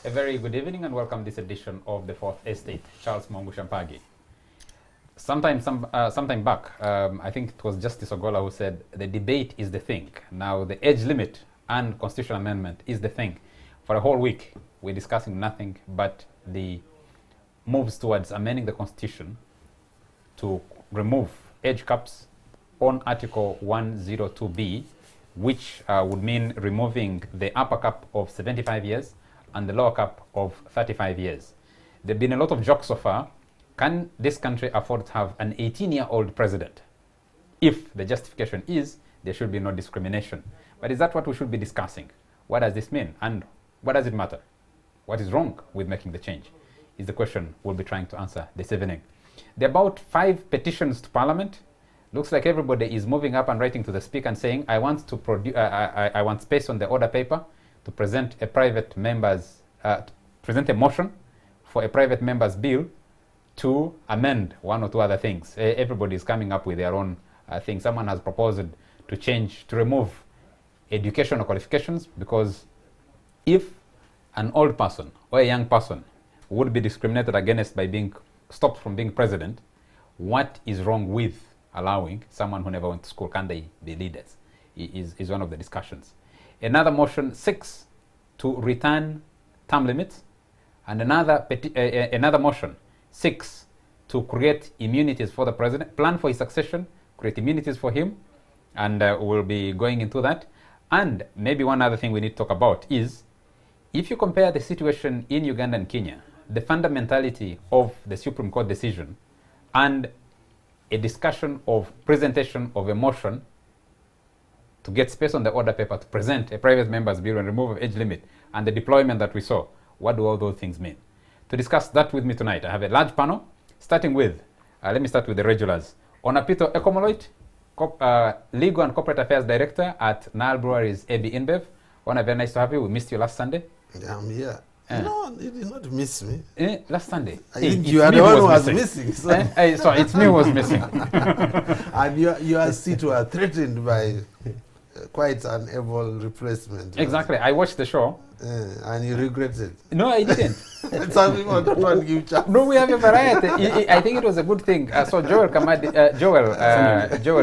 A very good evening and welcome to this edition of the Fourth Estate. Charles Mongu Shampagi. Sometime back, I think it was Justice Ogola who said the debate is the thing. Now the age limit and constitutional amendment is the thing. For a whole week, we're discussing nothing but the moves towards amending the constitution to remove age caps on Article 102B, which would mean removing the upper cap of 75 years and the lower cap of 35 years. There have been a lot of jokes so far. Can this country afford to have an 18-year-old president? If the justification is there should be no discrimination. But is that what we should be discussing? What does this mean? And what does it matter? What is wrong with making the change? Is the question we'll be trying to answer this evening. There are about 5 petitions to Parliament. Looks like everybody is moving up and writing to the Speaker and saying, I want space on the order paper to present a private member's, present a motion for a private member's bill to amend one or two other things. Everybody is coming up with their own thing. Someone has proposed to remove educational qualifications, because if an old person or a young person would be discriminated against by being stopped from being president, what is wrong with allowing someone who never went to school, can they be leaders? Is one of the discussions. Another motion 6 to return term limits, and another motion 6 to create immunities for the president, plan for his succession, create immunities for him, and we'll be going into that. And maybe one other thing we need to talk about is, if you compare the situation in Uganda and Kenya, the fundamentality of the Supreme Court decision and a discussion of presentation of a motion to get space on the order paper to present a private member's bill and remove age limit, and the deployment that we saw, what do all those things mean? To discuss that with me tonight, I have a large panel, starting with, let me start with the regulars. Onapito Ekomoloit, Legal and Corporate Affairs Director at Nile Breweries AB InBev. Ona, very nice to have you. We missed you last Sunday. Yeah, I'm here. No, you did not miss me. Last Sunday. I think you are the one who was missing. So it's me who was missing. And your seat were threatened by quite an able replacement. Exactly. I watched the show. And you regretted. No, I didn't. Some people don't want to give chance. No, we have a variety. I think it was a good thing. So Joel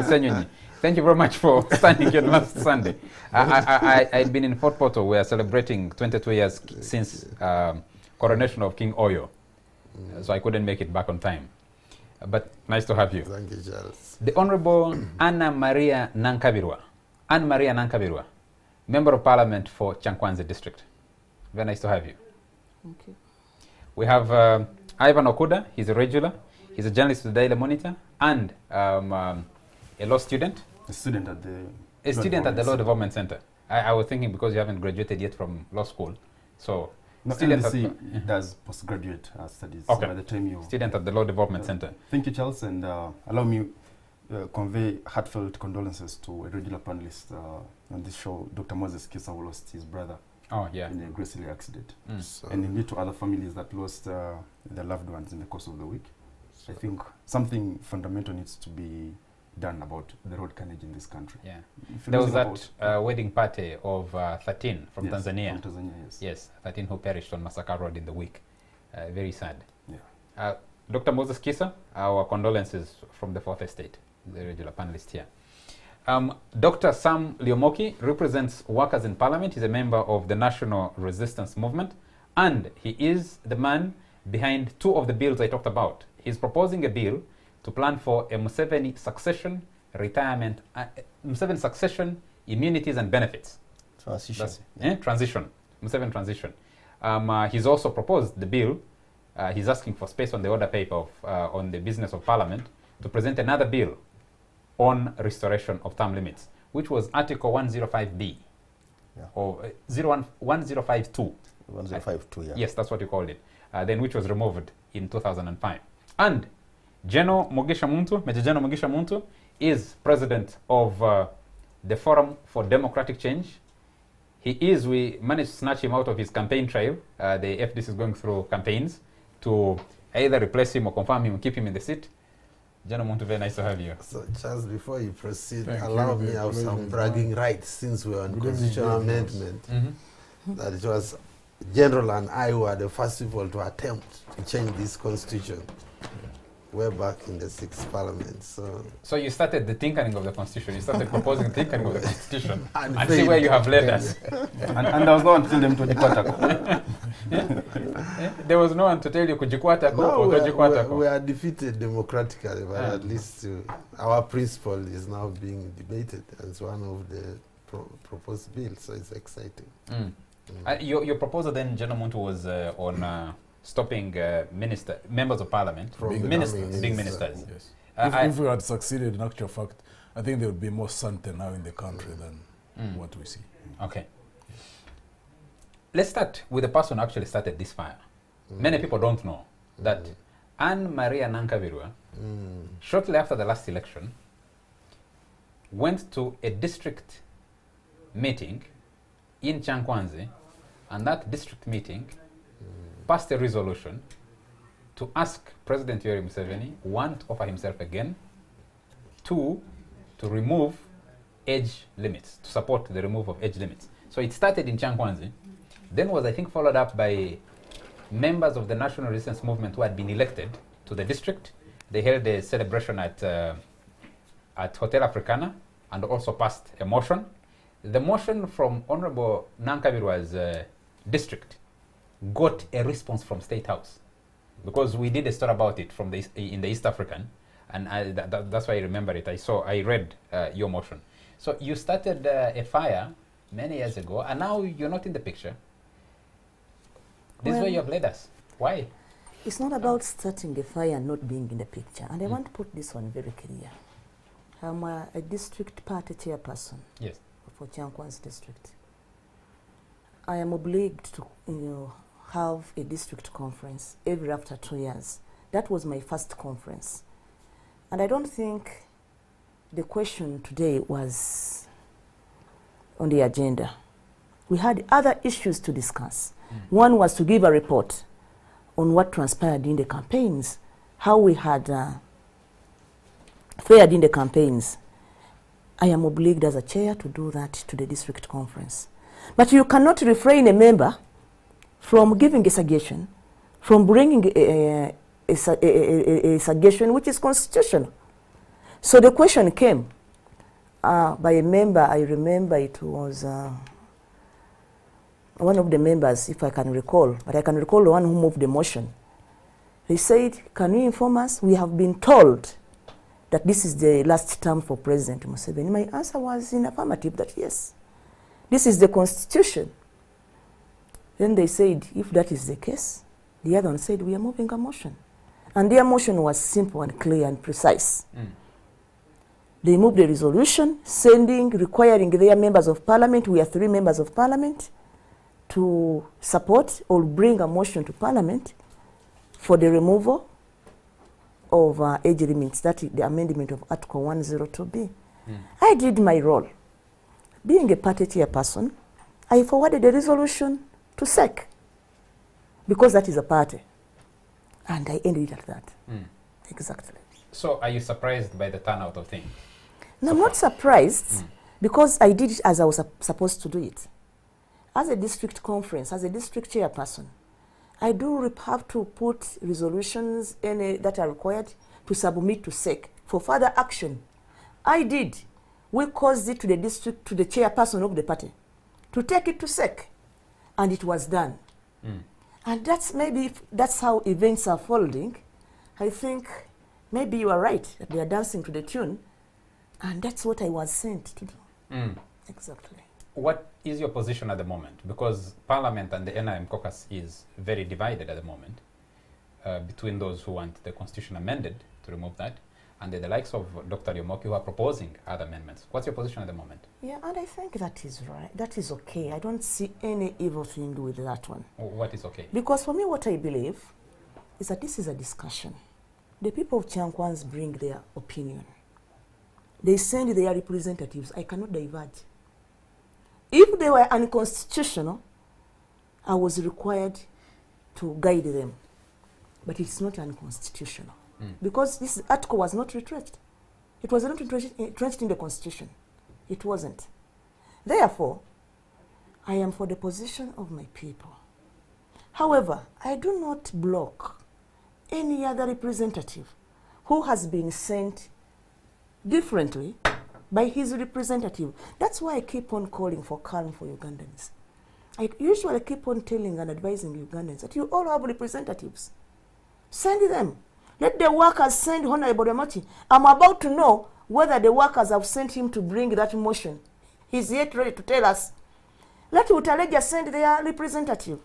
Senyonyi, thank you very much for standing here last Sunday. I'd been in Fort Portal. We are celebrating 22 years since coronation of King Oyo. So I couldn't make it back on time. But nice to have you. Thank you, Charles. The Honorable Anna Maria Nankabirwa. Anne Maria Nankabirwa, Member of Parliament for Chankwanzi District. Very nice to have you. Thank you. We have Ivan Okuda. He's a regular. He's a journalist with the Daily Monitor and a law student. A student at the Law Development Center. I was thinking because you haven't graduated yet from law school. So, no, student does postgraduate studies. Okay. So by the time you... Student at the Law Development Center. Thank you, Charles, and allow me convey heartfelt condolences to a regular panelist on this show, Dr. Moses Kisa, who lost his brother in a grisly accident. And indeed to other families that lost their loved ones in the course of the week. I think something fundamental needs to be done about the road carnage in this country. Yeah. There was that wedding party of 13 from yes, Tanzania. From Tanzania, yes. Yes, 13 who perished on Masaka Road in the week. Very sad. Yeah. Dr. Moses Kisa, our condolences from the Fourth Estate, the regular panelist here. Dr. Sam Liomoki represents workers in Parliament. He's a member of the National Resistance Movement, and he is the man behind 2 of the bills I talked about. He's proposing a bill to plan for a Museveni succession, retirement, Museveni succession, immunities and benefits. Transition. Transition. Museveni transition. He's also proposed the bill. He's asking for space on the order paper on the business of Parliament to present another bill on restoration of term limits, which was Article 105B, or 1052. 1052, yeah. Yes, that's what you called it. Then which was removed in 2005. And General Mugisha Muntu, Major General Mugisha Muntu, is president of the Forum for Democratic Change. We managed to snatch him out of his campaign trail. The FDC is going through campaigns to either replace him or confirm him and keep him in the seat. General Muntu, very nice to have you. So, Charles, before you proceed, allow me to have some bragging rights since we're on constitutional amendment. That it was General and I were the first people to attempt to change this constitution. Way back in the 6th Parliament. So you started the tinkering of the Constitution. You started proposing the tinkering of the Constitution. and see where you have led us. and there was no one to tell them to Jikwata. There was no one to tell you Kujikwata or Tojikwata. We are defeated democratically, but at least our principle is now being debated as one of the proposed bills, so it's exciting. Your proposal then, General Muntu, was on stopping members of parliament from being ministers. Yes. If we had succeeded, in actual fact, I think there would be more sanity now in the country than what we see. Okay. Let's start with the person who actually started this fire. Many people don't know that Anne Maria Nankavirwa, shortly after the last election, went to a district meeting in Chankwanzi, and that district meeting passed a resolution to ask President Yoweri Museveni, one, to offer himself again, two, to remove age limits, to support the removal of age limits. So it started in Chankwanzi, then was, I think, followed up by members of the National Resistance Movement who had been elected to the district. They held a celebration at Hotel Africana and also passed a motion. The motion from Honorable Nankavirwa's district got a response from State House, because we did a story about it from in the East African, and that's why I remember it. I read your motion. So you started a fire many years ago, and now you're not in the picture. This is where you have led us. Why? It's not about starting a fire and not being in the picture, and I want to put this one very clear. I'm a district party chairperson. Yes. For Chankwanzi district. I am obliged to have a district conference every after 2 years. That was my first conference. And I don't think the question today was on the agenda. We had other issues to discuss. One was to give a report on what transpired in the campaigns, how we had fared in the campaigns. I am obliged as a chair to do that to the district conference. But you cannot refrain a member from giving a suggestion, from bringing a suggestion which is constitutional. So the question came by a member. I remember it was one of the members, if I can recall, but I can recall the one who moved the motion. They said, can you inform us? We have been told that this is the last term for President Museveni. My answer was in affirmative, that yes, this is the constitution. Then they said, if that is the case, the other one said, we are moving a motion. And their motion was simple and clear and precise. They moved a resolution requiring their members of parliament, we are 3 members of parliament, to support or bring a motion to parliament for the removal of age limits, that is the amendment of Article 102B. I did my role. Being a party chairperson, I forwarded the resolution to SEC, because that is a party. And I ended it at that. Exactly. So are you surprised by the turnout of things? No, I'm not surprised, because I did it as I was supposed to do it. As a district conference, as a district chairperson, I do have to put resolutions that are required to submit to SEC for further action. I did. We caused it to the district, to the chairperson of the party, to take it to SEC, and it was done. And that's how events are folding. I think maybe you are right, that they are dancing to the tune, and that's what I was sent to do. Exactly. What is your position at the moment? Because Parliament and the NRM caucus is very divided at the moment between those who want the constitution amended to remove that and the likes of Dr. Yomoki who are proposing other amendments. What's your position at the moment? Yeah, and I think that is right. That is okay. I don't see any evil thing with that one. What is okay? Because for me, what I believe is that this is a discussion. The people of Chankwanzi bring their opinion. They send their representatives. I cannot diverge. If they were unconstitutional, I was required to guide them. But it's not unconstitutional. Because this article was not retrenched. It was not retrenched in the Constitution. It wasn't. Therefore, I am for the position of my people. However, I do not block any other representative who has been sent differently by his representative. That's why I keep on calling for calm for Ugandans. I usually keep on telling and advising Ugandans that you all have representatives. Send them. Let the workers send Honorable Rwemochi. I'm about to know whether the workers have sent him to bring that motion. He's yet ready to tell us. Let Utaleja send their representative.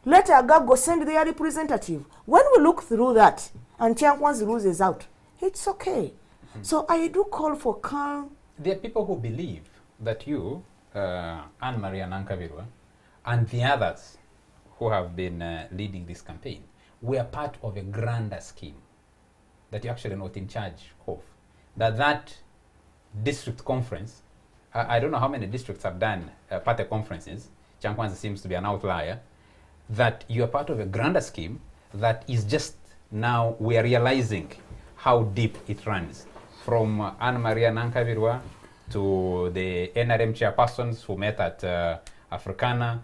Let Agago send their representative. When we look through that and Kyankwanzi loses out, it's okay. So I do call for calm. There are people who believe that you, Anne-Marie Nankavirwa, and the others who have been leading this campaign were part of a grander scheme that you're actually not in charge of. That district conference, I don't know how many districts have done party conferences. Kyankwanzi seems to be an outlier. That you are part of a grander scheme that is just now we are realizing how deep it runs. From Anne-Marie Nankavirwa to the NRM chairpersons who met at Africana,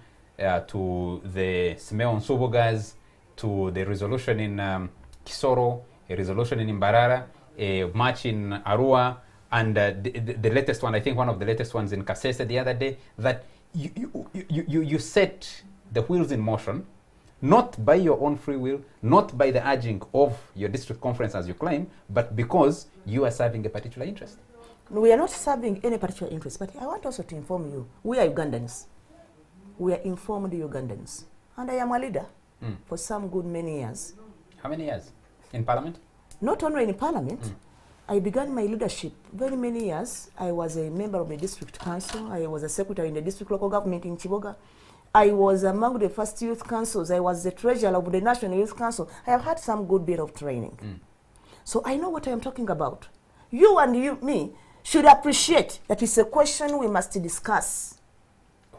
to the Simeon Subogas, to the resolution in Kisoro, a resolution in Mbarara, a march in Arua, and the latest one, I think one of the latest ones in Kasese the other day, that you set the wheels in motion, not by your own free will, not by the urging of your district conference as you claim, but because you are serving a particular interest. We are not serving any particular interest, but I want also to inform you, we are Ugandans. We are informed Ugandans. And I am a leader for some good many years. How many years? In Parliament? Not only in Parliament. I began my leadership very many years. I was a member of the district council. I was a secretary in the district local government in Chiboga. I was among the first youth councils. I was the treasurer of the National Youth Council. I have had some good bit of training. So I know what I am talking about. You and me should appreciate that it's a question we must discuss.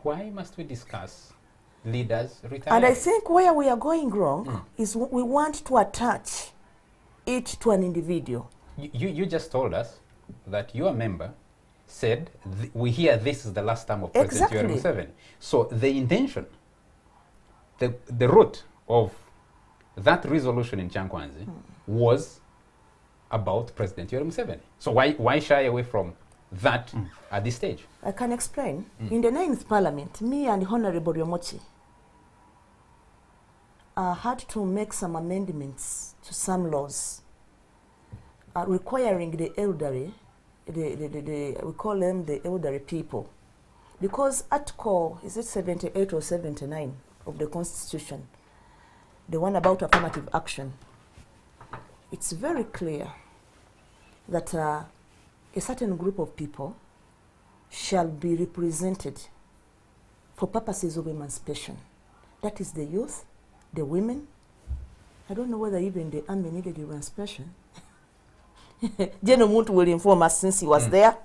Why must we discuss leaders retiring? And I think where we are going wrong is we want to attach it to an individual. You just told us that your member said, we hear this is the last time of President Yoweri Museveni. So the intention, the root of that resolution in Kyankwanzi was about President Yoweri Museveni. So why shy away from that at this stage? I can explain. In the 9th Parliament, me and Honorable Rwemochi had to make some amendments to some laws requiring the elderly, we call them the elderly people, because Article, is it 78 or 79 of the Constitution, the one about affirmative action, it's very clear that a certain group of people shall be represented for purposes of emancipation. That is the youth, the women. I don't know whether even the army needed emancipation. General Muntu will inform us since he was there.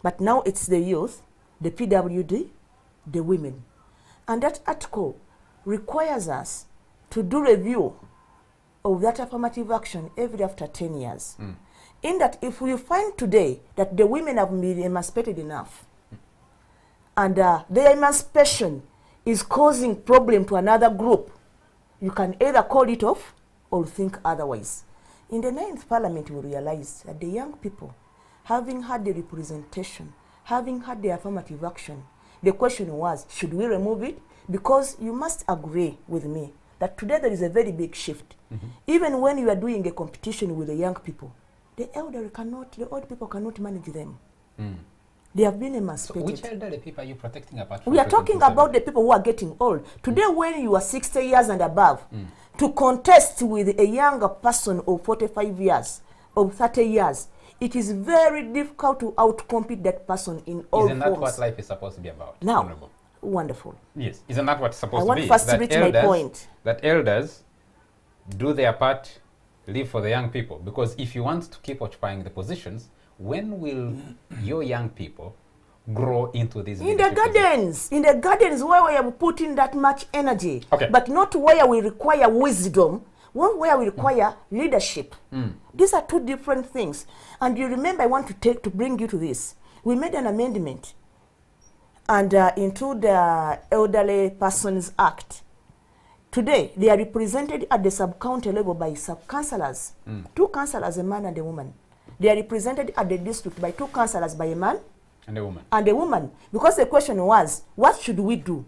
But now it's the youth, the PWD, the women. And that article requires us to do review of that affirmative action every after 10 years. In that if we find today that the women have been emancipated enough, and their emancipation is causing problem to another group, you can either call it off or think otherwise. In the 9th Parliament, we realized that the young people, having had the representation, having had the affirmative action, the question was, should we remove it? Because you must agree with me that today there is a very big shift. Even when you are doing a competition with the young people, the old people cannot manage them. They have been emancipated. So which elderly people are you protecting apart from? We are talking about the people who are getting old. Today, when you are 60 years and above, to contest with a younger person of 45 years, of 30 years, it is very difficult to outcompete that person in all forms. Isn't that what life is supposed to be about? Now, Honorable? Wonderful. Yes, isn't that what it's supposed to be? I want first to reach my point. That elders do their part, live for the young people. Because if you want to keep occupying the positions, when will your young people grow into these in the gardens? In the gardens where we have put in that much energy, but not where we require wisdom, where we require leadership. These are two different things. And you remember, I want to bring you to this. We made an amendment and into the Elderly Persons Act Today, they are represented at the sub-county level by sub-councillors. 2 councillors, a man and a woman. They are represented at the district by 2 councillors, by a man and a woman. And a woman. Because the question was, what should we do?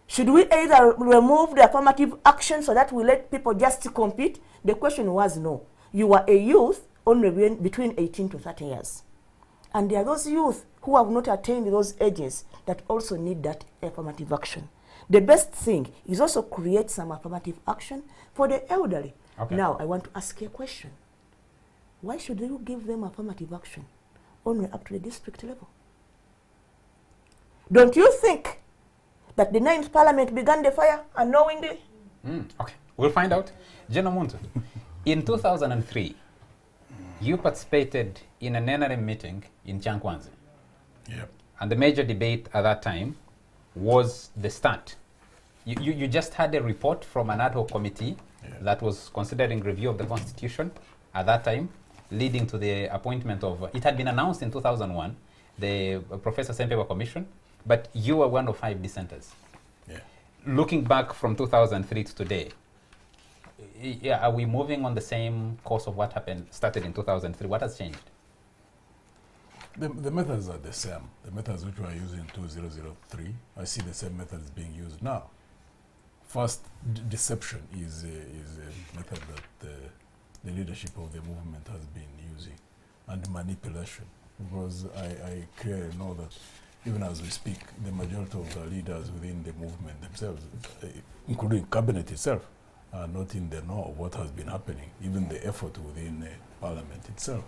Should we either remove the affirmative action so that we let people just compete? The question was no. You are a youth only between 18 to 30 years. And there are those youth who have not attained those ages that also need that affirmative action. The best thing is also create some affirmative action for the elderly. Okay. Now, I want to ask you a question. Why should you give them affirmative action only up to the district level? Don't you think that the 9th Parliament began the fire unknowingly? Okay, we'll find out. General Muntu, in 2003, you participated in an NRM meeting in Chankwanzi. Yep. And the major debate at that time was the start. You just had a report from an ad hoc committee that was considering review of the Constitution at that time, leading to the appointment of, it had been announced in 2001, the Professor Sempewa Commission, but you were one of 5 dissenters. Yeah. Looking back from 2003 to today, are we moving on the same course of what started in 2003? What has changed? The methods are the same. The methods which were used in 2003, I see the same methods being used now. First, deception is a method that the leadership of the movement has been using, and manipulation. Because I clearly know that even as we speak, the majority of the leaders within the movement themselves, including cabinet itself, are not in the know of what has been happening, even the effort within Parliament itself.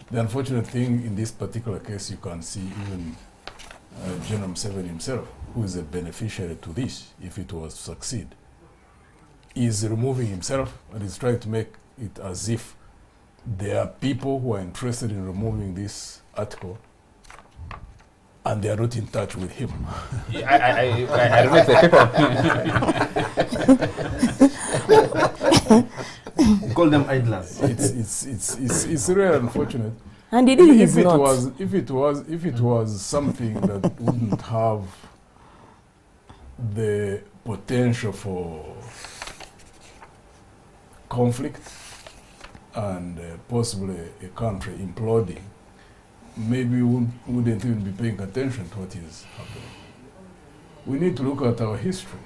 The unfortunate thing in this particular case, you can see even General Museveni himself, who is a beneficiary to this, if it was to succeed, is removing himself and is trying to make it as if there are people who are interested in removing this article and they are not in touch with him. I don't know if the people... Call them idlers. It's really unfortunate. And it is not. If it was something that wouldn't have the potential for conflict and possibly a country imploding, maybe we wouldn't even be paying attention to what is happening. We need to look at our history.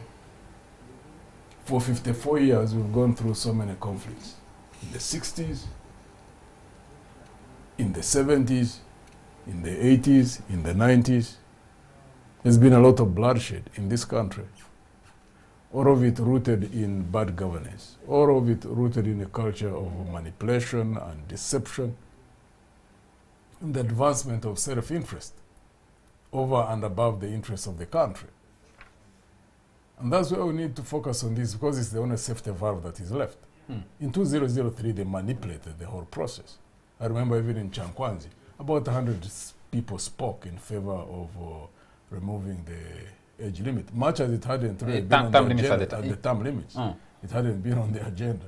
For 54 years, we've gone through so many conflicts. In the 60s, in the 70s, in the 80s, in the 90s. There's been a lot of bloodshed in this country. All of it rooted in bad governance. All of it rooted in a culture of manipulation and deception, and the advancement of self-interest over and above the interests of the country. And that's why we need to focus on this, because it's the only safety valve that is left. In 2003, they manipulated the whole process. I remember even in Chankwanzi, about 100 people spoke in favor of removing the age limit, much as it hadn't really been on the agenda at the term limits. It hadn't been on the agenda.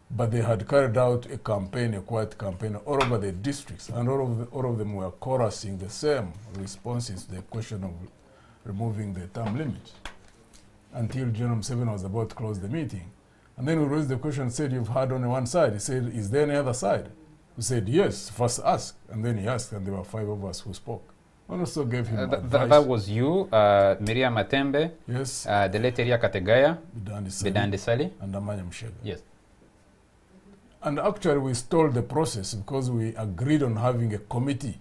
But they had carried out a campaign, a quiet campaign, all over the districts, and all of them were chorusing the same responses to the question of removing the term limits, until General Museveni was about to close the meeting. And then we raised the question and said, you've heard only one side. He said, is there any other side? We said, yes, first ask. And then he asked, and there were 5 of us who spoke. And also gave him advice. That was you, Miriam Matembe, yes, the late Elia Kategaya, Bidandi Sali, and Amanya Mshega. Yes. And actually we stalled the process because we agreed on having a committee,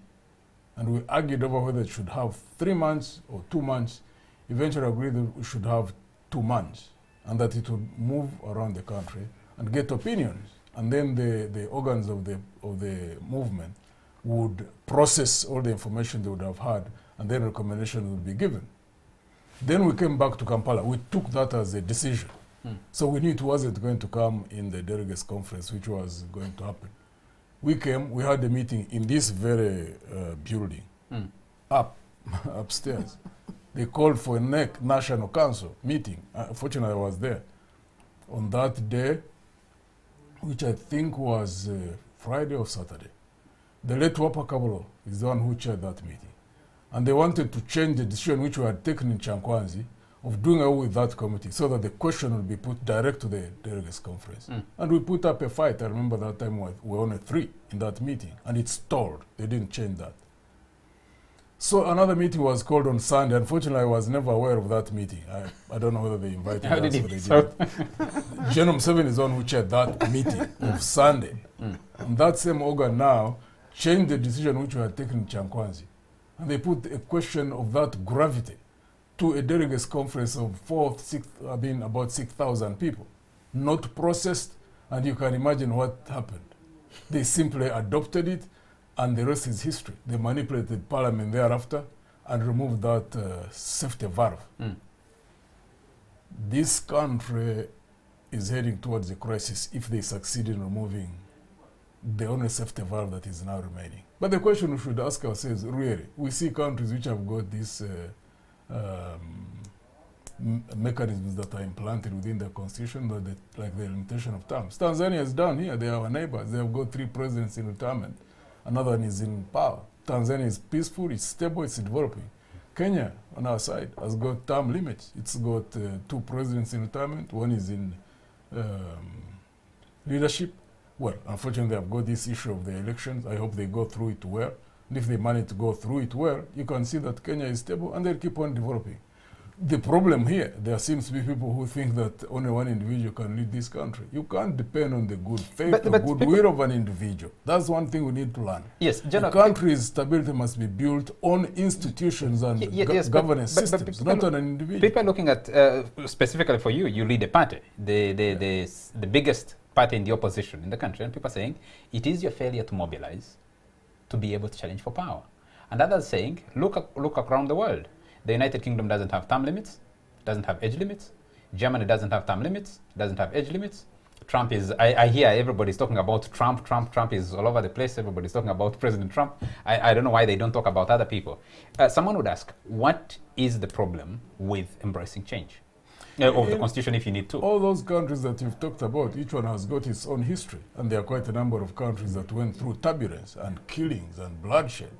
and we argued over whether it should have 3 months or 2 months. Eventually agreed that we should have 2 months, and that it would move around the country and get opinions. And then the organs of the movement would process all the information they would have had, and then recommendations would be given. Then we came back to Kampala. We took that as a decision. So we knew it wasn't going to come in the delegates conference, which was going to happen. We came, we had a meeting in this very building, upstairs. They called for a National Council meeting. Fortunately, I was there. On that day, which I think was Friday or Saturday, the late Wapa Kabolo is the one who chaired that meeting. And they wanted to change the decision which we had taken in Chankwanzi of doing away with that committee so that the question will be put direct to the delegates conference. And we put up a fight. I remember that time we were only 3 in that meeting, and it stalled. They didn't change that. So another meeting was called on Sunday. Unfortunately, I was never aware of that meeting. I don't know whether they invited us or they didn't. General Museveni is the one who chaired that meeting of Sunday. And that same organ now changed the decision which we had taken in Chankwanzi. And they put a question of that gravity to a delegates conference of about 6,000 people, not processed, and you can imagine what happened. They simply adopted it, and the rest is history. They manipulated parliament thereafter and removed that safety valve. This country is heading towards a crisis if they succeed in removing the only safety valve that is now remaining. But the question we should ask ourselves, really, we see countries which have got these mechanisms that are implanted within their constitution, like the limitation of terms. Tanzania is down here. They are our neighbors. They have got 3 presidents in retirement. Another one is in power. Tanzania is peaceful, it's stable, it's developing. Kenya, on our side, has got term limits. It's got 2 presidents in retirement. One is in leadership. Well, unfortunately, they have got this issue of the elections. I hope they go through it well. And if they manage to go through it well, you can see that Kenya is stable and they'll keep on developing. The problem here, there seems to be people who think that only one individual can lead this country. You can't depend on the good faith or goodwill of an individual. That's one thing we need to learn. Yes, the country's stability must be built on institutions and governance systems, not on an individual. People are looking at, specifically for you, you lead a party, the biggest party in the opposition in the country, and people are saying it is your failure to mobilize to be able to challenge for power. And others saying, look around the world. The United Kingdom doesn't have term limits, doesn't have age limits. Germany doesn't have term limits, doesn't have age limits. Trump is, I hear everybody's talking about Trump. Trump is all over the place. Everybody's talking about President Trump. I don't know why they don't talk about other people. Someone would ask, what is the problem with embracing change? Of the constitution if you need to. All those countries that you've talked about, each one has got its own history. And there are quite a number of countries that went through turbulence and killings and bloodshed.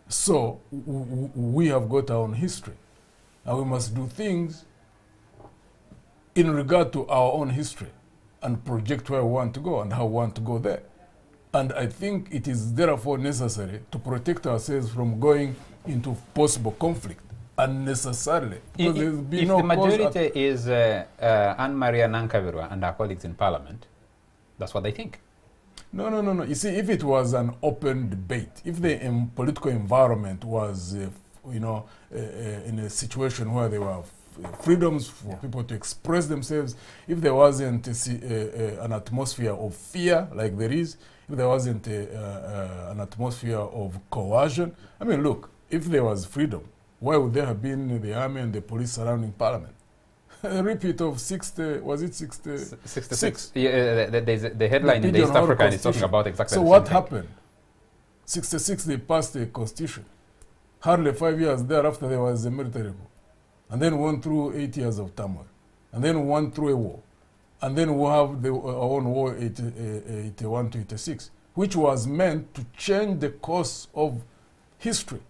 So we have got our own history. And we must do things in regard to our own history and project where we want to go and how we want to go there. And I think it is therefore necessary to protect ourselves from going into possible conflict unnecessarily. If the majority is Anne-Maria Nankavirwa and her colleagues in Parliament, that's what they think. No. You see, if it was an open debate, if the political environment was, in a situation where there were freedoms for people to express themselves, if there wasn't an atmosphere of fear like there is, if there wasn't an atmosphere of coercion, I mean, look, if there was freedom, why would there have been the army and the police surrounding Parliament? A repeat of 60, was it 66? Yeah, the headline in the East African is talking about exactly so the same what thing. happened? 66, they passed a constitution. Hardly 5 years thereafter, there was a military coup. And then we went through 8 years of turmoil. And then we went through a war. And then we have our own war, 81 to 86, which was meant to change the course of history,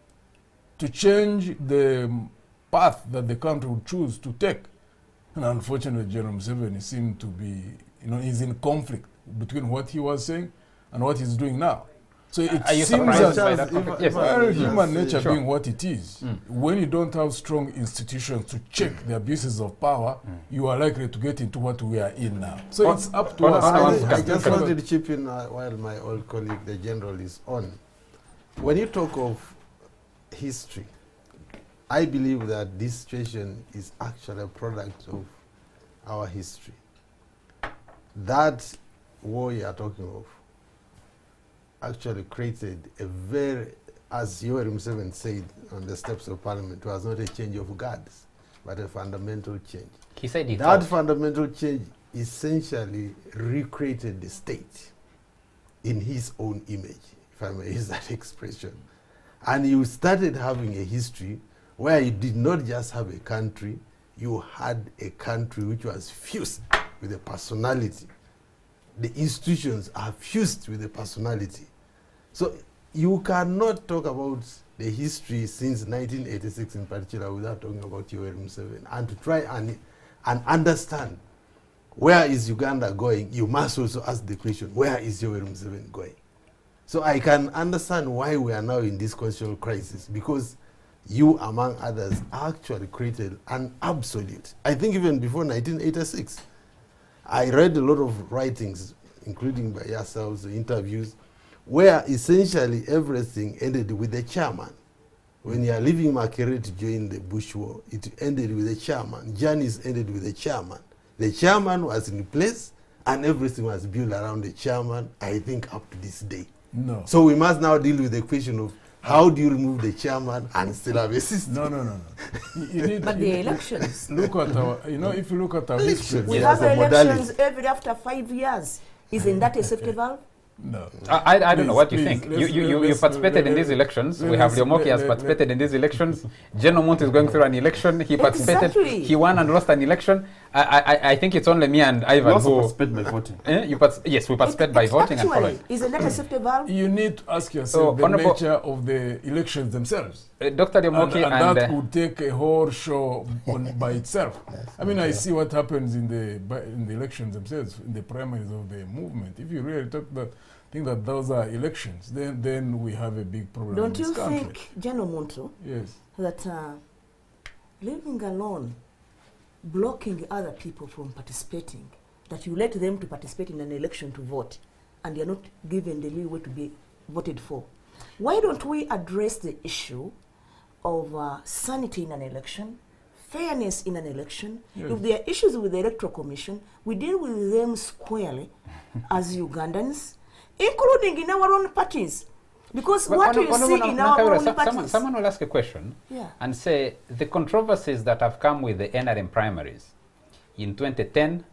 to change the path that the country would choose to take. And unfortunately, General Museveni seemed to be, he's in conflict between what he was saying and what he's doing now. So it seems that human nature being what it is, when you don't have strong institutions to check the abuses of power, you are likely to get into what we are in now. So it's up to us. I just wanted to chip in while my old colleague, the general, is on. When you talk of history, I believe that this situation is actually a product of our history. That war you are talking of actually created a very, as Yoweri Museveni said on the steps of Parliament, it was not a change of guards, but a fundamental change. He said that fundamental change essentially recreated the state in his own image, if I may use that expression. And you started having a history where you did not just have a country, you had a country which was fused with a personality. The institutions are fused with a personality. So you cannot talk about the history since 1986 in particular, without talking about Yoweri Museveni, and to try and understand where is Uganda going, you must also ask the question, where is Yoweri Museveni going? So I can understand why we are now in this constitutional crisis, because you, among others, actually created an absolute. I think even before 1986, I read a lot of writings, including by yourselves, interviews, where essentially everything ended with the chairman. When you are leaving Makerere to join the Bush War, it ended with the chairman. Janice ended with the chairman. The chairman was in place, and everything was built around the chairman, I think, up to this day. No. So we must now deal with the question of how do you remove the chairman and still have a system? No. You need, but the elections. Look at our, if you look at our history. We have elections every after 5 years. Isn't that a safety valve? No. I don't know what you think. You participated in these elections. We have Lyomoki has participated in these elections. General Monti is going through an election. He participated. Exactly. He won and lost an election. I think it's only me and Ivan you also who participate by voting. Yes, we participate by voting and following. Isn't that a safety valve? You need to ask yourself the nature of the elections themselves. Dr. Lyomoki and that would take a whole show by itself. Yes. I mean, I see what happens in the elections themselves, in the primaries of the movement. If you really think that those are elections, then we have a big problem. Don't in this you country. think, General Monto, Yes. that leaving alone, blocking other people from participating, that you let them to participate in an election to vote, and you're not given the leeway to be voted for? Why don't we address the issue of sanity in an election, fairness in an election? Yes. If there are issues with the Electoral Commission, we deal with them squarely as Ugandans, including in our own parties. Because what you see in our own parties... Someone will ask a question and say, the controversies that have come with the NRM primaries in 2010,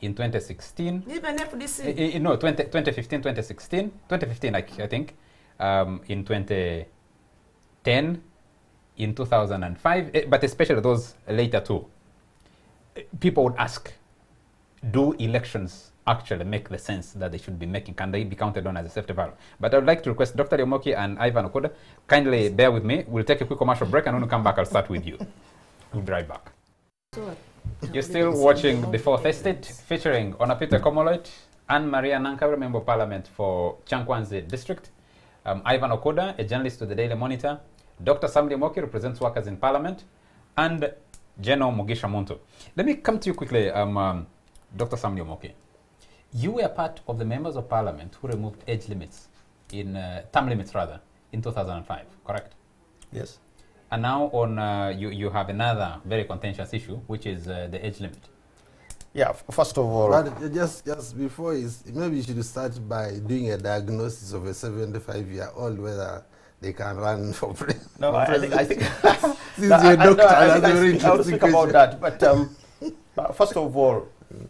in 2016... Even FDC. No, 2015, 2016, 2015 I think, in 2010, in 2005, but especially those later two. People would ask, do elections actually make the sense that they should be making? Can they be counted on as a safety valve? But I would like to request Dr. Lyomoki and Ivan Okoda, kindly bear with me. We'll take a quick commercial break, and when we come back, I'll start with you. We'll be right back. You're still watching The Fourth Estate, featuring Onapita Komoloit, Anne-Maria Nankabira, Member of Parliament for Chankwanzi District, Ivan Okoda, a journalist with the Daily Monitor, Dr. Sam Lyomoki, represents workers in Parliament, and General Mugisha Muntu. Let me come to you quickly, Dr. Sam Lyomoki. You were part of the members of Parliament who removed age limits, term limits rather, in 2005, correct? Yes. And now on you have another very contentious issue, which is the age limit. Yeah, first of all... But just before, maybe you should start by doing a diagnosis of a 75-year-old, whether they can run for president. No, I think Since you're a doctor, that's a very I will interesting speak about question. that. But first of all,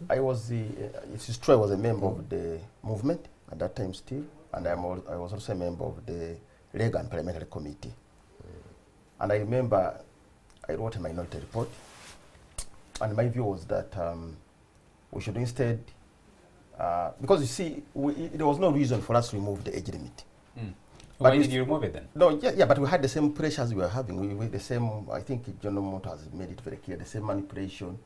I was it is true I was a member of the movement at that time still, and I was also a member of the Reagan Parliamentary Committee. And I remember I wrote a minority report, and my view was that we should instead, because you see, there was no reason for us to remove the age limit. Why did you remove it then? No, yeah, but we had the same pressures we were having. We the same, I think General Monto has made it very clear, the same manipulation,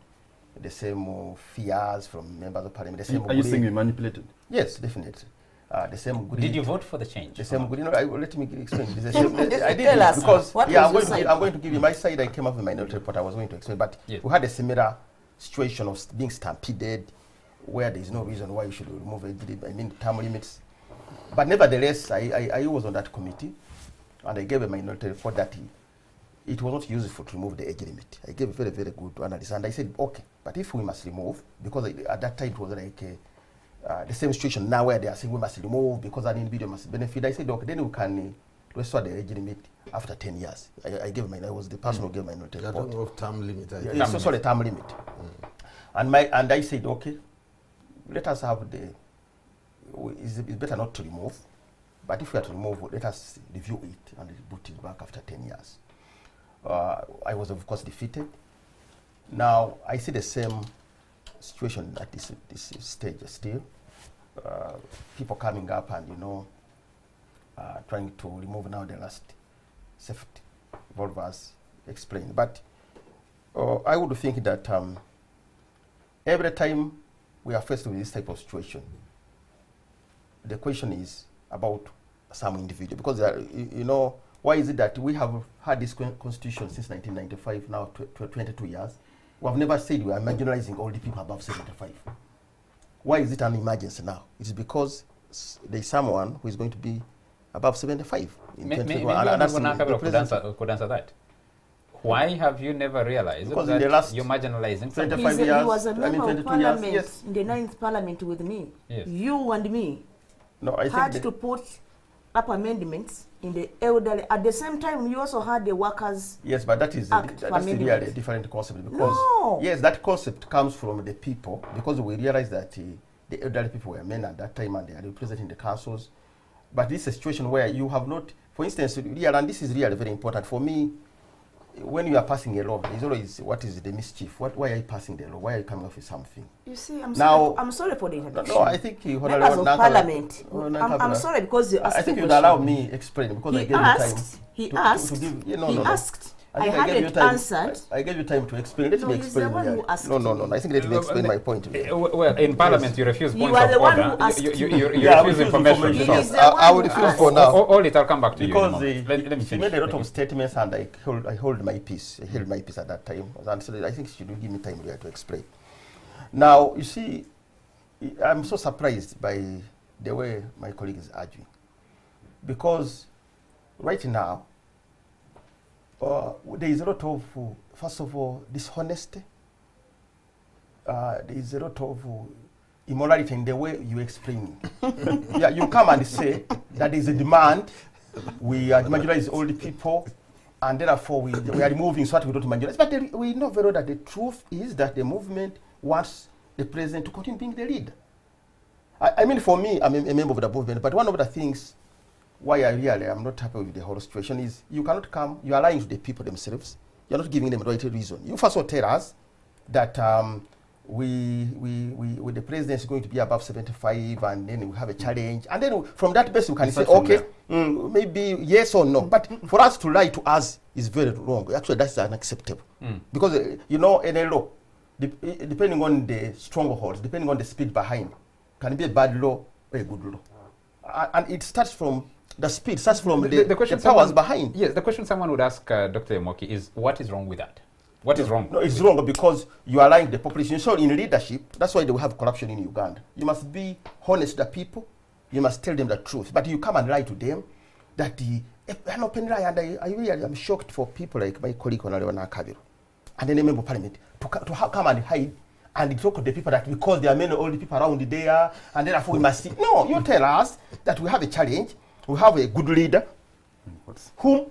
the same fears from members of Parliament. The same Are you saying we manipulated? Yes, definitely. The same. Did you vote for the change? The same. Let me explain. The same, I did Tell us, because what yeah, was your side? I'm going to give you my side. I came up with my minority report. I was going to explain, but yes, we had a similar situation of being stampeded, where there is no reason why you should remove term limits. But nevertheless, I was on that committee, and I gave a minority report that it was not useful to remove the age limit. I gave a very, very good analysis, and I said, okay, but if we must remove, because at that time it was like the same situation now where they are saying we must remove because an individual must benefit. I said, okay, then we can restore the age limit after 10 years. I was the person who gave my minority report. You're talking of term limit. Sorry, term limit. And I said, okay, let us have it's better not to remove, but if we are to remove, let us review it and put it back after 10 years. I was, of course, defeated. Now, I see the same situation at this stage still. People coming up and, trying to remove now the last safety, Volvers explained. But I would think that every time we are faced with this type of situation, the question is about some individual. Because, you know, why is it that we have had this constitution since 1995, now 22 years? We have never said we are marginalizing all the people above 75. Why is it an emergency now? It's because there is someone who is going to be above 75 in 2021. Could answer that. Why have you never realized because that in the last you're marginalizing 25 years, he was a member of parliament yes. in the 9th parliament with me. Yes. You and me I had think to put up amendments in the elderly. At the same time, you also had the workers. Yes, but that is really a different concept. Because yes, that concept comes from the people, because we realized that the elderly people were men at that time and they are representing the councils. But this is a situation where you have not, for instance, and this is really very important for me. When you are passing a law, there's always what is the mischief? Why are you passing the law? Why are you coming up with something? You see, I'm sorry for the introduction. No, I think you members of parliament. I'm sorry because you asked. I think you'd allow me explain because I gave you time. He asked. I hadn't answered. I gave you time to explain. Let me explain. No. I think let me explain my point. Well, in Parliament, you refuse points of order. You refuse information. I will refuse for now. All it, I'll come back to because you. Let me she made a lot of statements, and I held my peace. I held my peace at that time. And so I think she should give me time here to explain. Now, you see, I'm so surprised by the way my colleague is arguing, because right now, there is a lot of, first of all, dishonesty. There is a lot of immorality in the way you explain it. Yeah, you come and say that there is a demand, we marginalize all the people, and therefore we are removing so that we don't marginalize. But we know very well that the truth is that the movement wants the president to continue being the leader. I mean, for me, I'm a member of the movement, but one of the things why I'm not happy with the whole situation is you cannot come, you are lying to the people themselves. You're not giving them the right reason. You first of all tell us that the president is going to be above 75 and then we have a challenge. And then from that basis we can say, okay, maybe yes or no. But for us to lie to us is very wrong. Actually, that's unacceptable. Because, you know, in a law, depending on the strongholds, depending on the speed behind, can be a bad law or a good law. And it starts from the speed, starts from the powers behind. Yes, the question someone would ask Dr. Emoki is, what is wrong with that? What is wrong? No, it's wrong because you are lying to the population. So in leadership, that's why they will have corruption in Uganda. You must be honest to the people. You must tell them the truth. But you come and lie to them that an open lie, and I really am shocked for people like my colleague Honorable Nakabiru and then a member of parliament to come and hide and talk to the people that because there are many old people around there, and therefore we must see. No, you tell us that we have a challenge, we have a good leader, whom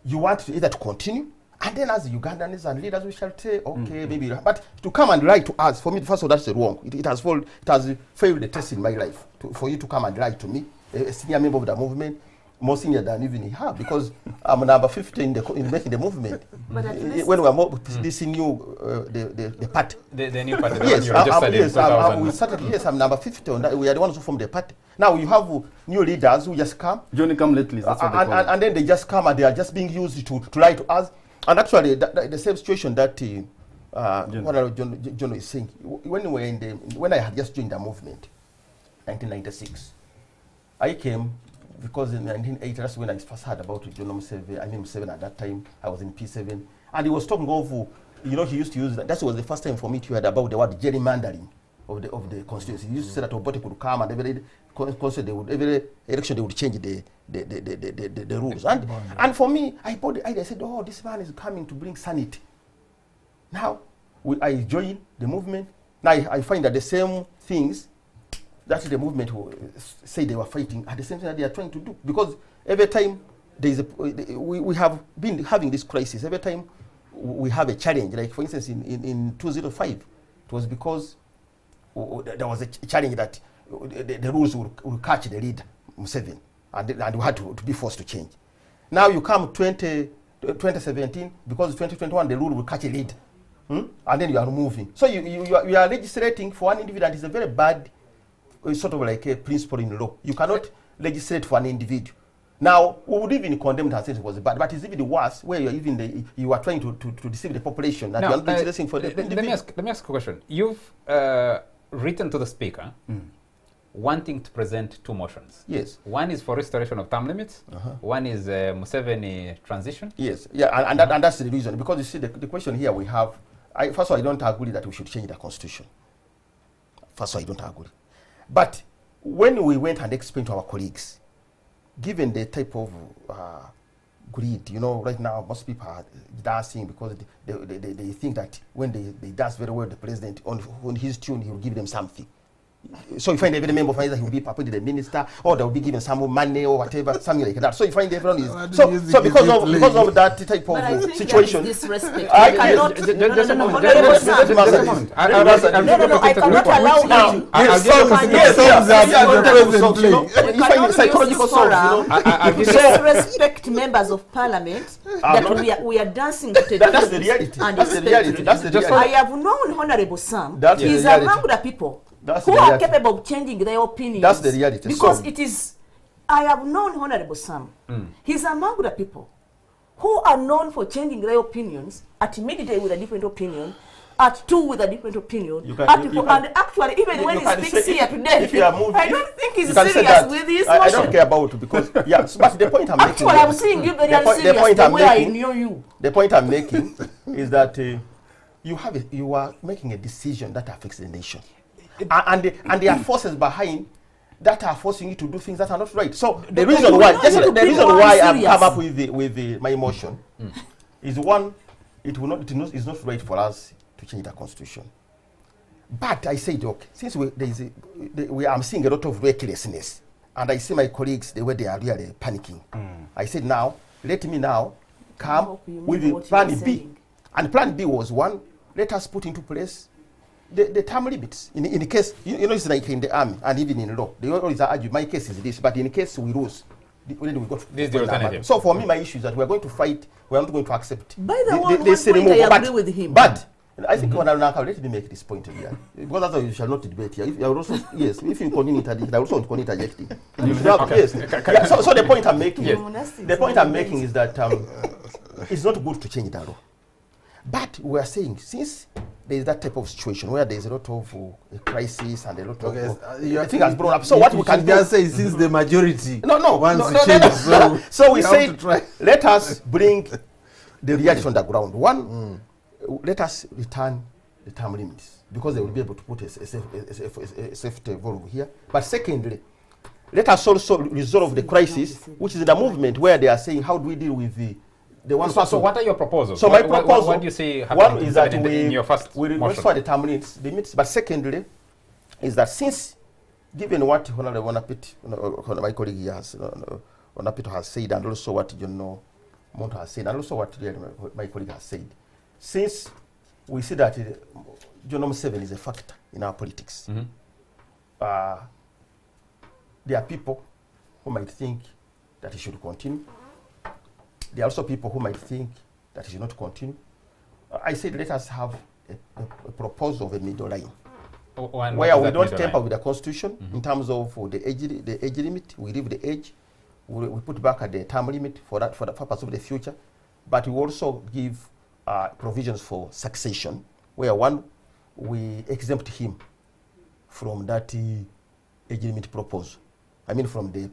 you want to either to continue, and then as Ugandans and leaders we shall say, okay, maybe. But to come and lie to us, for me, first of all, that's wrong. It has failed the test in my life for you to come and lie to me, a senior member of the movement, more senior than even her, because I'm number 50 in making the movement. When we are this new the party, the new party. Yes, I'm number 50 on that. We are the ones who formed the party. Now you have new leaders who just come. Johnny come lately. That's what they call it. And then they just come and they are just being used to lie to us. And actually, the same situation that John is saying. When I had just joined the movement, 1996, I came. Because in 1980, that's when I first heard about John Museveni at that time. I was in P7. And he was talking of, you know, he used to use that. That was the first time for me to hear about the word gerrymandering of the constituency. He used to say that Obote could come and every election they would change the rules. And for me, I bought the idea. I said, oh, this man is coming to bring sanity. Now, I joined the movement. Now I find that the same things that the movement say they were fighting at the same time they are trying to do. Because every time there is we have been having this crisis, every time we have a challenge, like for instance in 2005, it was because there was a challenge that the rules will catch the leader, Museveni, and we had to be forced to change. Now you come 2017, because 2021 the rule will catch a leader, and then you are moving. So you are legislating for one individual that is a very bad, sort of like a principle in law. You cannot legislate for an individual. Now, we would even condemn it and say it was bad, but it's even worse where you're even you are trying to deceive the population that you are not legislating for the let me ask a question. You've written to the Speaker wanting to present 2 motions. Yes. One is for restoration of term limits. One is Museveni transition. Yes. Yeah, and that's the reason. Because you see, the question here we have, first of all, I don't agree that we should change the constitution. First of all, I don't agree. But when we went and explained to our colleagues, given the type of greed, you know, right now most people are dancing because they think that when they dance very well, the president, on his tune, he will give them something. So you find every member of either he will be appointed a minister, or they will be given some money or whatever, something like that. So you find everyone is so because of that type of situation. Disrespect. I cannot. I cannot allow now. Disrespect members of parliament that we are dancing to the that's the reality. That's the reality. That's the reality. I have known Honorable Sam. He's among the people who are capable of changing their opinions. That's the reality. Because it is, I have known Honorable Sam. He's among the people who are known for changing their opinions at midday with a different opinion, at 2 with a different opinion, and actually even when he speaks here today, I don't think he's serious with his motion. I don't care about it because, yeah, but the point I'm making... Actually, I'm seeing you very serious the way I know you. The point I'm making is that you are making a decision that affects the nation. And there are forces behind that are forcing you to do things that are not right. So the reason why I've come up with my motion is one, it's not right for us to change the constitution. But I said, okay, since I'm seeing a lot of recklessness, and I see my colleagues the way they are really panicking. I said, now let me now come with the plan B, and plan B was one. Let us put into place the term limits. In the case, you know, it's like in the army and even in law. They always argue, my case is this, but in case we lose, when we got this is the alternative. So for me, my issue is that we are going to fight, we are not going to accept. By the way, I agree with him. But I think let me make this point here. Because that's why you shall not debate here. If you also, yes, if you continue interjecting, I also continue interjecting. Yes. Yeah, so the point I'm making, is that it's not good to change the law. But we are saying, since there is that type of situation where there is a lot of crisis and a lot of thing has blown up. So what we can just say, since the majority so we say, let us bring the reality on the ground. One, let us return the term limits because they will be able to put a safety valve here. But secondly, let us also resolve the crisis, which is the movement where they are saying, how do we deal with the one? So what are your proposals? So my proposal, what do you say one is that in your first we restore the term limits, but secondly, is that since, given what Honorable my colleague here has, Onapito has said, and also what John Monto has said, and also what my colleague has said, since we see that John Museveni is a factor in our politics, there are people who might think that he should continue. There are also people who might think that he should not continue. I said let us have a proposal of a middle line where we don't tamper with the constitution in terms of the age limit. We leave the age. We put back at the term limit for the purpose of the future. But we also give provisions for succession where one, we exempt him from that age limit proposal. I mean from the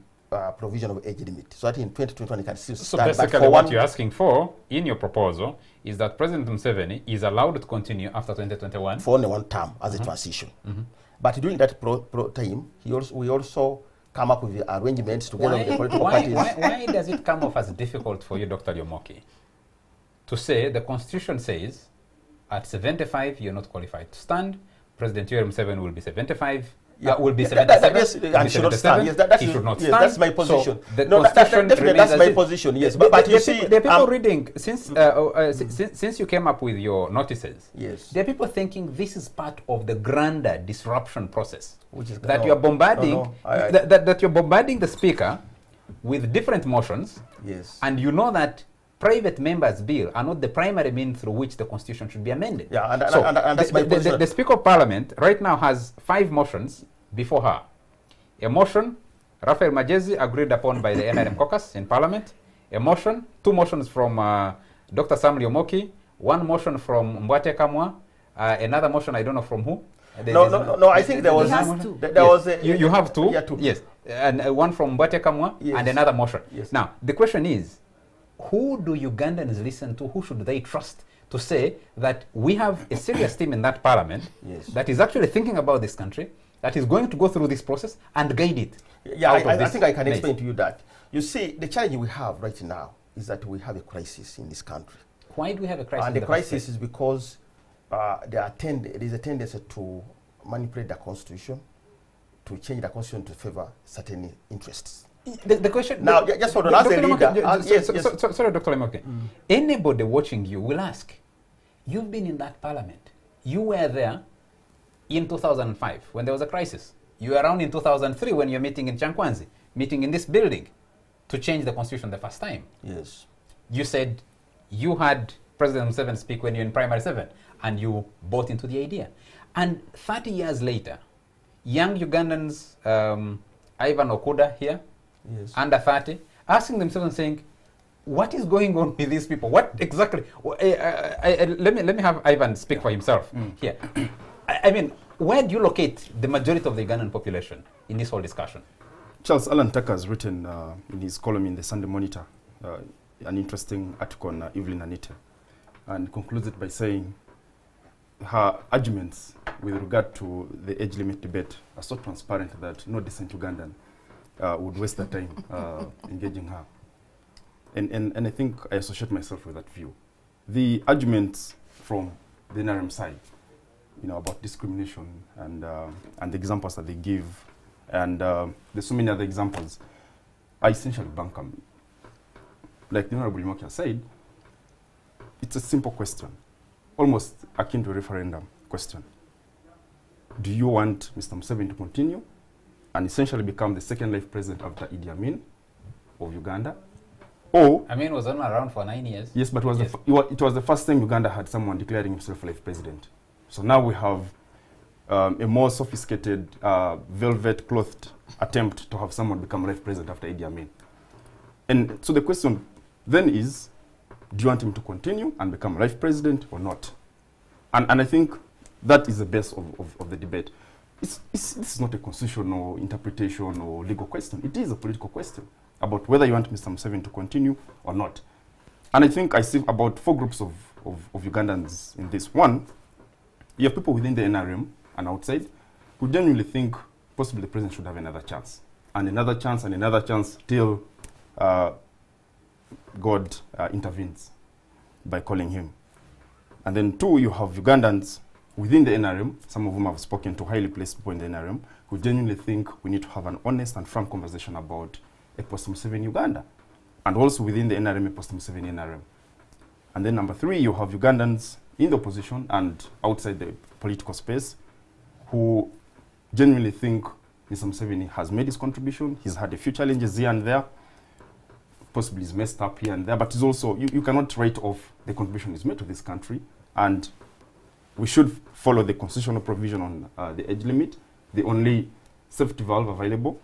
provision of age limit, so that in 2021 he can still start. So basically what you're asking for in your proposal is that President Museveni is allowed to continue after 2021 for only one term as a transition. But during that time, we also come up with arrangements together with the political parties. Why does it come off as difficult for you, Dr. Lyomoki, to say the Constitution says at 75 you're not qualified to stand, President Yoweri Museveni will be 75, will be 77, and should not stand. Yes, he should not stand. That's my position. So that's my position. Yes, but you see, there are people reading since you came up with your notices. Yes, there are people thinking this is part of the grander disruption process, which is that you are bombarding that you're bombarding the speaker with different motions. Yes, and you know that private members' bill are not the primary means through which the constitution should be amended. Yeah, and that's my position. The Speaker of Parliament right now has 5 motions before her. A motion Raphael Magezi agreed upon by the NRM caucus in Parliament. A motion, 2 motions from Dr. Sam Liomoki, 1 motion from Mbwate Kamwa, another motion, I don't know from who. No, I think there was you have 2? Yeah, 2. Yes, and 1 from Mbwate Kamwa, yes, and another motion. Yes. Now, the question is, who do Ugandans listen to? Who should they trust to say that we have a serious team in that parliament, yes, that is actually thinking about this country, that is going to go through this process and guide it? Yeah, I think I can explain to you that. You see, the challenge we have right now is that we have a crisis in this country. Why do we have a crisis? And the crisis is because there is a tendency to manipulate the constitution, to change the constitution to favor certain interests. The question now, just hold on, as a leader, sorry, Dr. Lemoke, anybody watching you will ask, you've been in that parliament. You were there in 2005 when there was a crisis. You were around in 2003 when you're meeting in Chankwanzi, meeting in this building to change the constitution the first time. Yes. You said you had President Museveni speak when you're in primary 7 and you bought into the idea. And 30 years later, young Ugandans, Ivan Okuda here, yes, under 30, asking themselves and saying, what is going on with these people? What exactly? Let me have Ivan speak for himself here. I mean, where do you locate the majority of the Ugandan population in this whole discussion? Charles Alan Tucker has written in his column in the Sunday Monitor an interesting article on Evelyn Anite, and concludes it by saying her arguments with regard to the age limit debate are so transparent that no decent Ugandan would waste their time engaging her. And I think I associate myself with that view. The arguments from the NRM side, about discrimination and the examples that they give, and there's so many other examples, I essentially bank them. Like the Honorable Limokia said, it's a simple question, almost akin to a referendum question. Do you want Mr. Museveni to continue and essentially become the second life president after Idi Amin of Uganda? Or Amin was only around for 9 years. Yes, but it was the first time Uganda had someone declaring himself life president. So now we have a more sophisticated, velvet-clothed attempt to have someone become life president after Idi Amin. And so the question then is, do you want him to continue and become life president or not? And I think that is the base of the debate. This is not a constitutional interpretation or legal question. It is a political question about whether you want Mr. Museveni to continue or not. And I think I see about 4 groups of Ugandans in this. One, you have people within the NRM and outside who genuinely think possibly the president should have another chance, and another chance, and another chance till God intervenes by calling him. And then 2, you have Ugandans within the NRM, some of whom have spoken to highly placed people in the NRM, who genuinely think we need to have an honest and frank conversation about a post-Museveni Uganda, and also within the NRM, a post-Museveni NRM. And then number 3, you have Ugandans in the opposition and outside the political space who genuinely think Mr. Museveni has made his contribution, he's had a few challenges here and there, possibly he's messed up here and there, but he's also, you cannot write off the contribution he's made to this country, and we should follow the constitutional provision on the age limit, the only safety valve available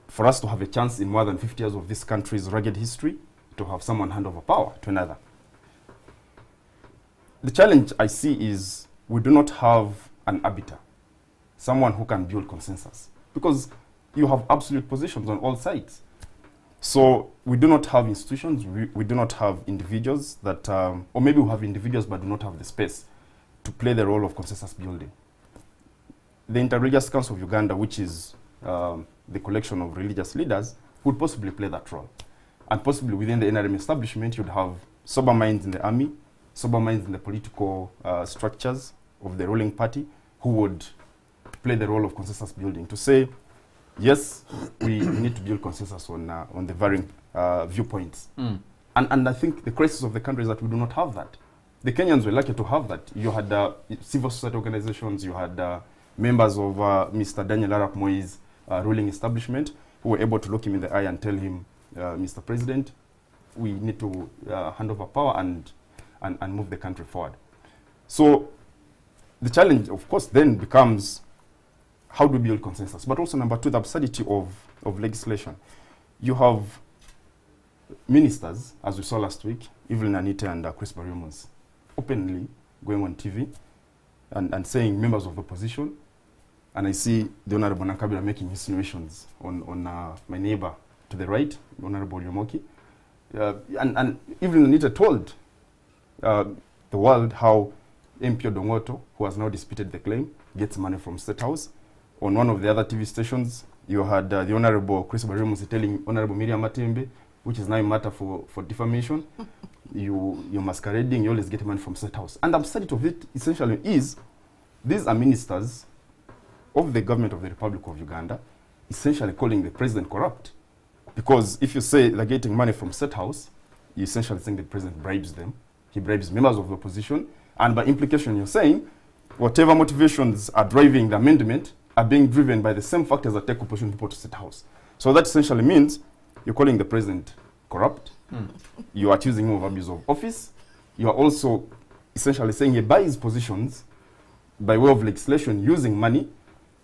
for us to have a chance in more than 50 years of this country's rugged history to have someone hand over power to another. The challenge I see is we do not have an arbiter, someone who can build consensus, because you have absolute positions on all sides. So we do not have institutions, we do not have individuals that, or maybe we have individuals but do not have the space to play the role of consensus building. The Interreligious Council of Uganda, which is the collection of religious leaders, would possibly play that role. And possibly within the NRM establishment, you'd have sober minds in the army, sober minds in the political structures of the ruling party, who would play the role of consensus building to say, yes, we need to build consensus on the varying viewpoints. And I think the crisis of the country is that we do not have that. The Kenyans were lucky to have that. You had civil society organizations, you had members of Mr. Daniel Arap Moi's ruling establishment who were able to look him in the eye and tell him, Mr. President, we need to hand over power and move the country forward. So the challenge, of course, then becomes how do we build consensus? But also, number 2, the absurdity of of legislation. You have ministers, as we saw last week, Evelyn Anita and Chris Bariumons, openly going on TV and saying members of the opposition, and I see the Honorable Nakabila making insinuations on my neighbor to the right, Honorable Yomoki, and Evelyn Anita told the world how MP Odongoto, who has now disputed the claim, gets money from State House. On one of the other TV stations, you had the Honorable Chris Bariumons telling Honorable Miriam Matembe, which is now a matter for defamation, you're masquerading, you always get money from State House. And the absurdity of it essentially is, these are ministers of the government of the Republic of Uganda, essentially calling the president corrupt. Because if you say they're getting money from State House, you essentially think the president bribes them. He bribes members of the opposition. And by implication, you're saying whatever motivations are driving the amendment are being driven by the same factors that take opposition people to State House. So that essentially means you're calling the president corrupt. You are accusing him of abuse of office. You are also essentially saying he buys positions by way of legislation using money,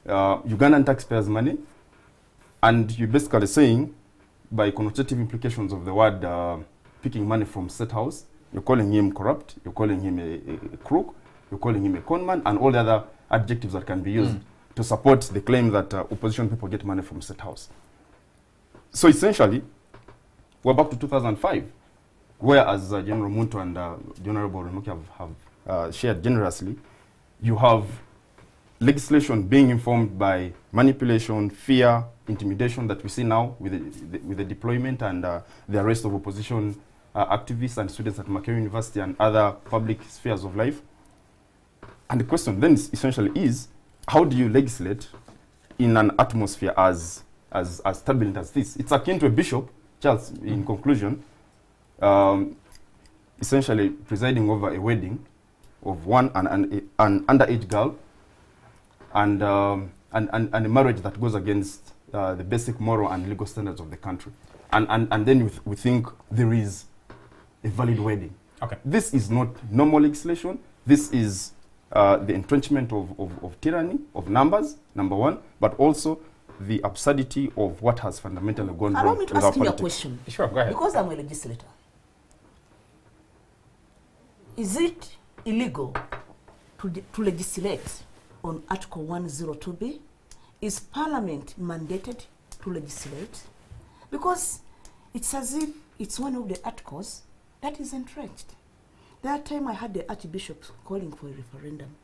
Ugandan taxpayers' money. And you're basically saying, by connotative implications of the word picking money from State House, you're calling him corrupt, you're calling him a crook, you're calling him a conman, and all the other adjectives that can be used to support the claim that opposition people get money from State House. So essentially, we're back to 2005, where, as General Muntu and the Honorable Remuki have shared generously, you have legislation being informed by manipulation, fear, intimidation that we see now with the deployment and the arrest of opposition activists and students at Makerere University and other public spheres of life. And the question then essentially is, how do you legislate in an atmosphere as turbulent as this? It's akin to a bishop, Charles, in conclusion, essentially presiding over a wedding of an underage girl and a marriage that goes against the basic moral and legal standards of the country. And then we think there is a valid wedding. Okay. This is not normal legislation. This is the entrenchment of tyranny, of numbers, number one, but also the absurdity of what has fundamentally gone wrong with our politics. Allow me to ask you a question. Sure, go ahead. Because I'm a legislator. Is it illegal to legislate on Article 102B? Is Parliament mandated to legislate? Because it's as if it's one of the articles that is entrenched. That time I had the Archbishop calling for a referendum.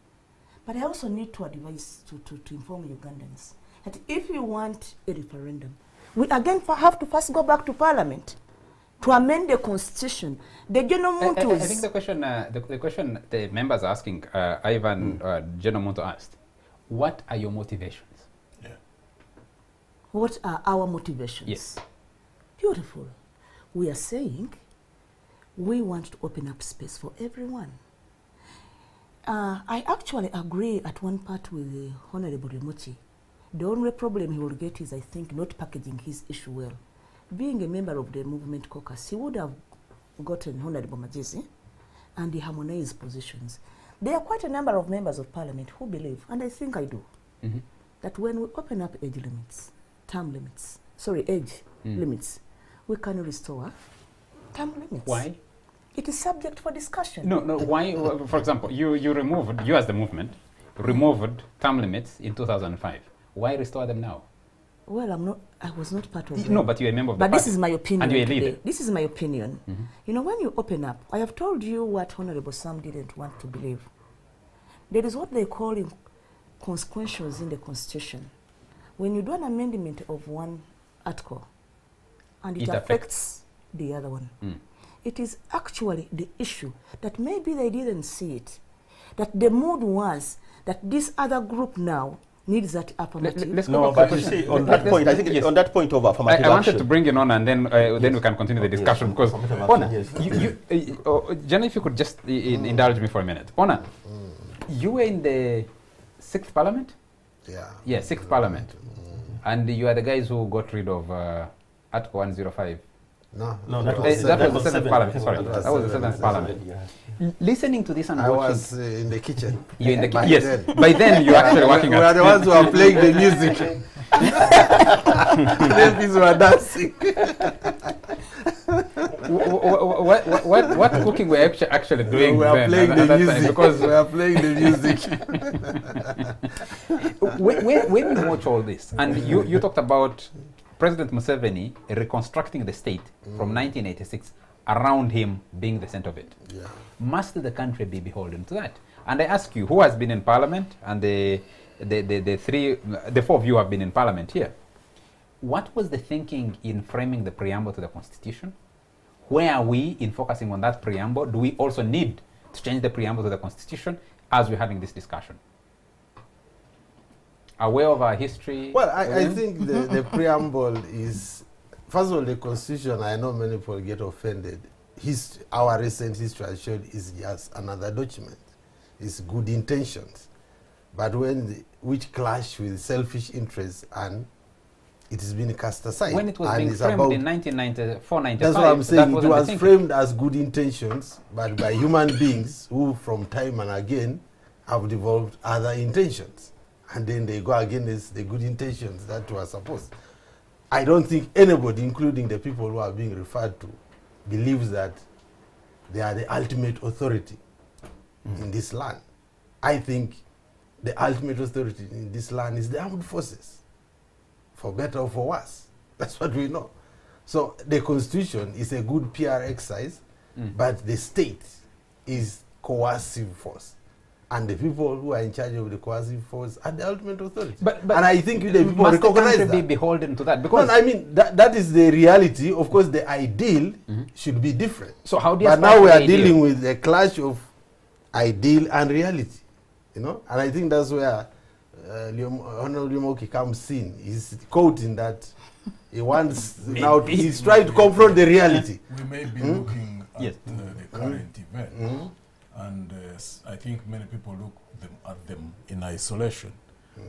But I also need to advise, to inform Ugandans that if you want a referendum, we again have to first go back to Parliament to amend the Constitution. The General Muntu I think the question the members are asking, Ivan, General Muntu asked, what are your motivations? Yeah. What are our motivations? Yes. Beautiful. We are saying we want to open up space for everyone. I actually agree at one part with the Honorable Remuki. The only problem he will get is, I think, not packaging his issue well. Being a member of the movement caucus, he would have gotten Honorable Majesi and he harmonized positions. There are quite a number of members of Parliament who believe, and I think I do, that when we open up age limits, limits, we can restore term limits. Why? It is subject for discussion. No, why? For example, you as the movement, removed term limits in 2005. Why restore them now? Well, I was not part of it. No, but you're a member of the party. But this is my opinion. And you're a leader. This is my opinion. You know, when you open up, I have told you what Honorable Sam didn't want to believe. There is what they call consequentials in the Constitution. When you do an amendment of one article, and it affects the other one, it is actually the issue that maybe they didn't see it. That the mood was that this other group now needs that affirmative. Let's go back to the question. On that point, I think yes. On that point of affirmative I wanted to bring it on, and then we can continue the discussion, because Ona, Jenna, if you could just indulge me for a minute. Ona, you were in the 6th Parliament? Yeah, 6th Parliament. And you are the guys who got rid of Article 105. No, that was the 7th Parliament. Sorry, that was the 7th Parliament. Yeah. Listening to this and I watching, was in the kitchen. You're in the kitchen. Yes. By then, you're actually working. We are the ones who are playing the music. Babies were dancing. What cooking were you actually doing? We are playing the music. Because we are playing the music. when you watch all this, and you talked about President Museveni reconstructing the state from 1986 around him being the center of it. Yeah. Must the country be beholden to that? And I ask you, who has been in parliament, and the four of you have been in parliament here. What was the thinking in framing the preamble to the Constitution? Where are we in focusing on that preamble? Do we also need to change the preamble to the Constitution as we're having this discussion? Aware of our history? Well, I think the preamble is, first of all, the Constitution, I know many people get offended. Our recent history has shown is just another document. It's good intentions. But which clash with selfish interests, and it has been cast aside. When it was being framed in 1994, 95, that's what I'm saying. It was framed as good intentions, but by human beings who, from time and again, have developed other intentions. And then they go against the good intentions that were supposed. I don't think anybody, including the people who are being referred to, believes that they are the ultimate authority in this land. I think the ultimate authority in this land is the armed forces, for better or for worse. That's what we know. So the Constitution is a good PR exercise, but the state is coercive force. And the people who are in charge of the coercive force are the ultimate authority. But and I think the people recognize that. Be beholden to that? Because no, I mean, that is the reality. Of course, the ideal should be different. So how do you But now we are dealing with a clash of ideal and reality. You know? And I think that's where Honorable Limoki comes in. He's quoting that he wants now, he's trying to confront the reality. We may be looking at the current event. And I think many people look at them in isolation.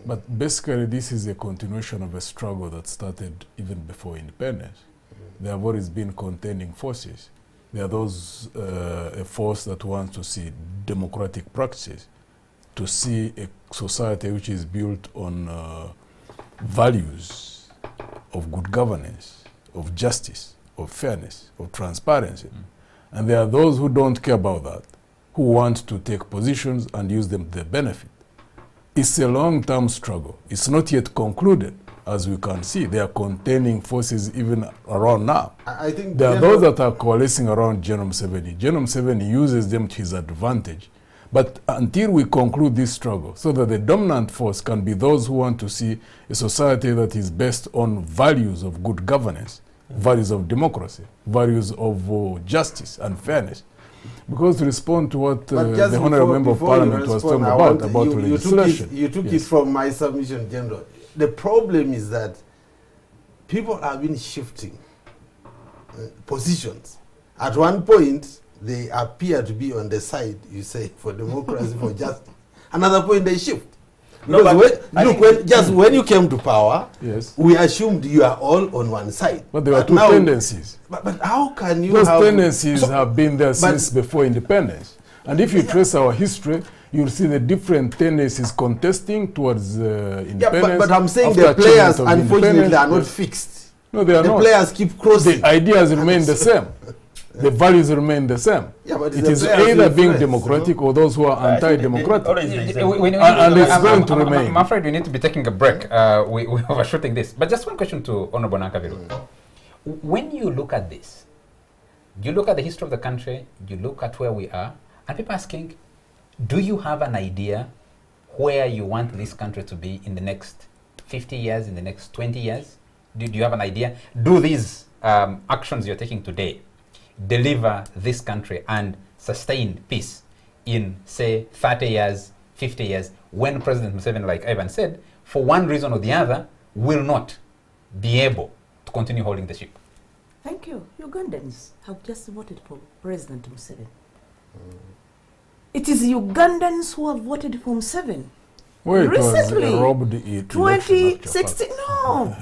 But basically, this is a continuation of a struggle that started even before independence. There have always been contending forces. There are those, a force that wants to see democratic practices, to see a society which is built on values of good governance, of justice, of fairness, of transparency. And there are those who don't care about that, who want to take positions and use them to their benefit. It's a long-term struggle. It's not yet concluded, as we can see. There are contending forces even around now. I think there are those that are coalescing around General Museveni. General Museveni uses them to his advantage. But until we conclude this struggle, so that the dominant force can be those who want to see a society that is based on values of good governance, values of democracy, values of justice and fairness. Because to respond to what the Honourable Member of Parliament was talking about legislation. You took it from my submission, General. The problem is that people have been shifting positions. At one point, they appear to be on the side, you say, for democracy, for justice. Another point, they shift. No, but when you came to power, we assumed you are all on one side. But there were two tendencies. But how can you Those tendencies have been there since before independence. And if you trace our history, you'll see the different tendencies contesting towards independence. Yeah, but I'm saying the players, unfortunately, are not fixed. No, they are not. The players keep crossing. The ideas remain the same. The values remain the same. Yeah, but it is either being democratic or those who are anti-democratic. And it's going to remain. I'm afraid we need to be taking a break. We're overshooting this. But just one question to Honorable Nankaviru. When you look at this, you look at the history of the country, you look at where we are, and people asking, do you have an idea where you want this country to be in the next 50 years, in the next 20 years? Do you have an idea? Do these actions you're taking today deliver this country and sustain peace in, say, 30 years, 50 years, when President Museveni, like Ivan said, for one reason or the other, will not be able to continue holding the ship? Thank you. Ugandans have just voted for President Museveni. It is Ugandans who have voted for Museveni. Well, recently, 2016, no.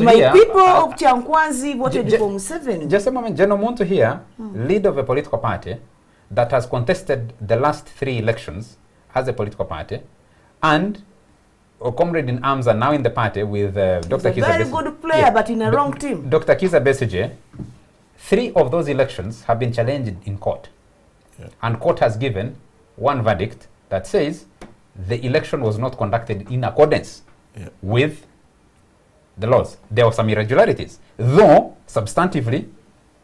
My people of Chankwanzi voted for Museveni. Just a moment, General Muntu here, leader of a political party that has contested the last 3 elections as a political party, and comrade in arms are now in the party with Dr. He's a very good player, but in a wrong team. Dr. Kizza Besigye, 3 of those elections have been challenged in court. Yeah. And court has given one verdict that says the election was not conducted in accordance with the laws. There were some irregularities, though substantively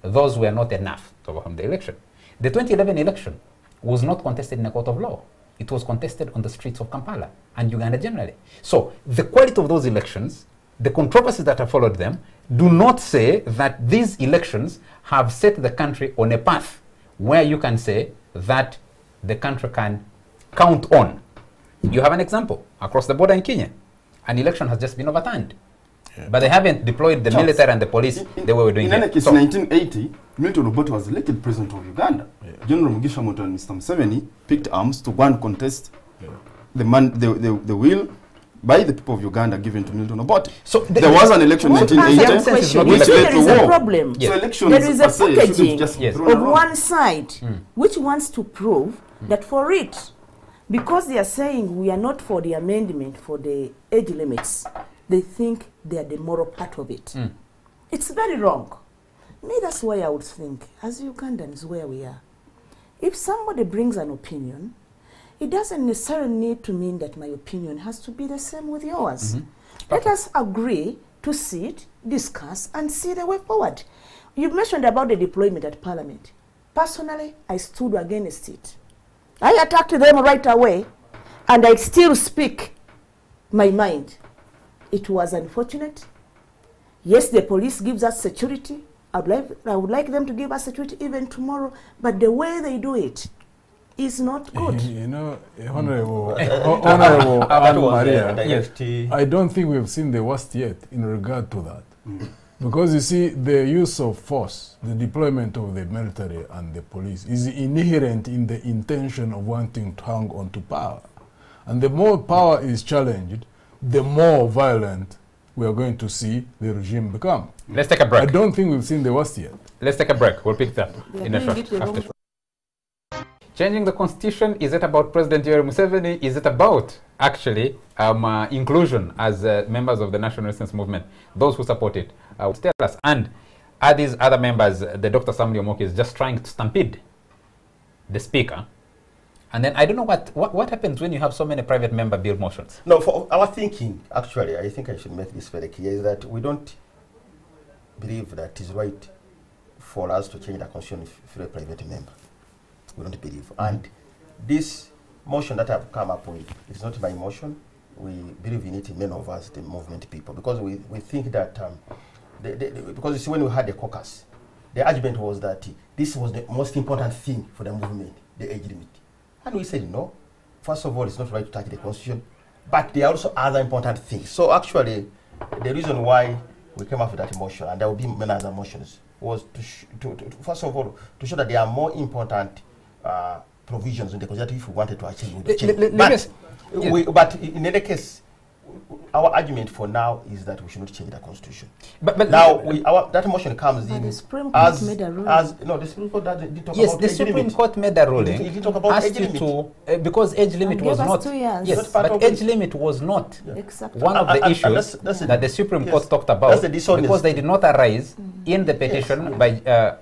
those were not enough to overcome the election. The 2011 election was not contested in a court of law. It was contested on the streets of Kampala and Uganda generally. So the quality of those elections, the controversies that have followed them, do not say that these elections have set the country on a path where you can say that the country can count on. You have an example across the border in Kenya. An election has just been overturned. Yeah. But they haven't deployed the military and the police the way we're doing in any case, 1980, Milton Obote was elected president of Uganda. Yeah. General Mugisha Muntu and Mr. Museveni picked arms to go and contest the will by the people of Uganda given to Milton Obote. So there was an election in 1980 which led to war. Problem. Yes. So elections there is a packaging of around. One side which wants to prove that for it, because they are saying we are not for the amendment for the age limits, they think they are the moral part of it. It's very wrong. Me, that's why I would think, as Ugandans where we are, if somebody brings an opinion, it doesn't necessarily need to mean that my opinion has to be the same with yours. Let us agree to sit, discuss, and see the way forward. You mentioned about the deployment at Parliament. Personally, I stood against it. I attacked them right away, and I still speak my mind. It was unfortunate. Yes, the police gives us security. I would like them to give us security even tomorrow, but the way they do it is not good. You know, Honorable Anne Maria, yes. I don't think we've seen the worst yet in regard to that. Because you see, the use of force, the deployment of the military and the police is inherent in the intention of wanting to hang on to power. And the more power is challenged, the more violent we are going to see the regime become. Let's take a break. I don't think we've seen the worst yet. Let's take a break. We'll pick that in a short. Changing the constitution, is it about President Yoweri Museveni? Is it about, actually, inclusion as members of the National Resistance Movement, those who support it? Tell us. And are these other members, the Dr. Samuel Omoki is just trying to stampede the speaker? And then I don't know what happens when you have so many private member bill motions. No, for our thinking, actually, I think I should make this very clear, is that we don't believe that it is right for us to change the constitution through a private member. We don't believe. And this motion that I've come up with, it's not my motion. We believe in it, many of us, the movement people, because we think that, because you see, when we had the caucus, the argument was that this was the most important thing for the movement, the age limit. And we said, no, first of all, it's not right to touch the constitution, but there are also other important things. So actually, the reason why we came up with that motion, and there will be many other motions, was to first of all, to show that there are more important provisions in the constitution if we wanted to achieve. But in any case, our argument for now is that we should not change the constitution. But now that motion comes in the Supreme Court made a ruling. No, the Supreme Court didn't talk yes, about the Supreme Court made a ruling. It didn't talk about age limit. Because age limit was not. 2 years. Yes, but age limit was not one of the issues that the Supreme Court talked about, because they did not arise in the petition by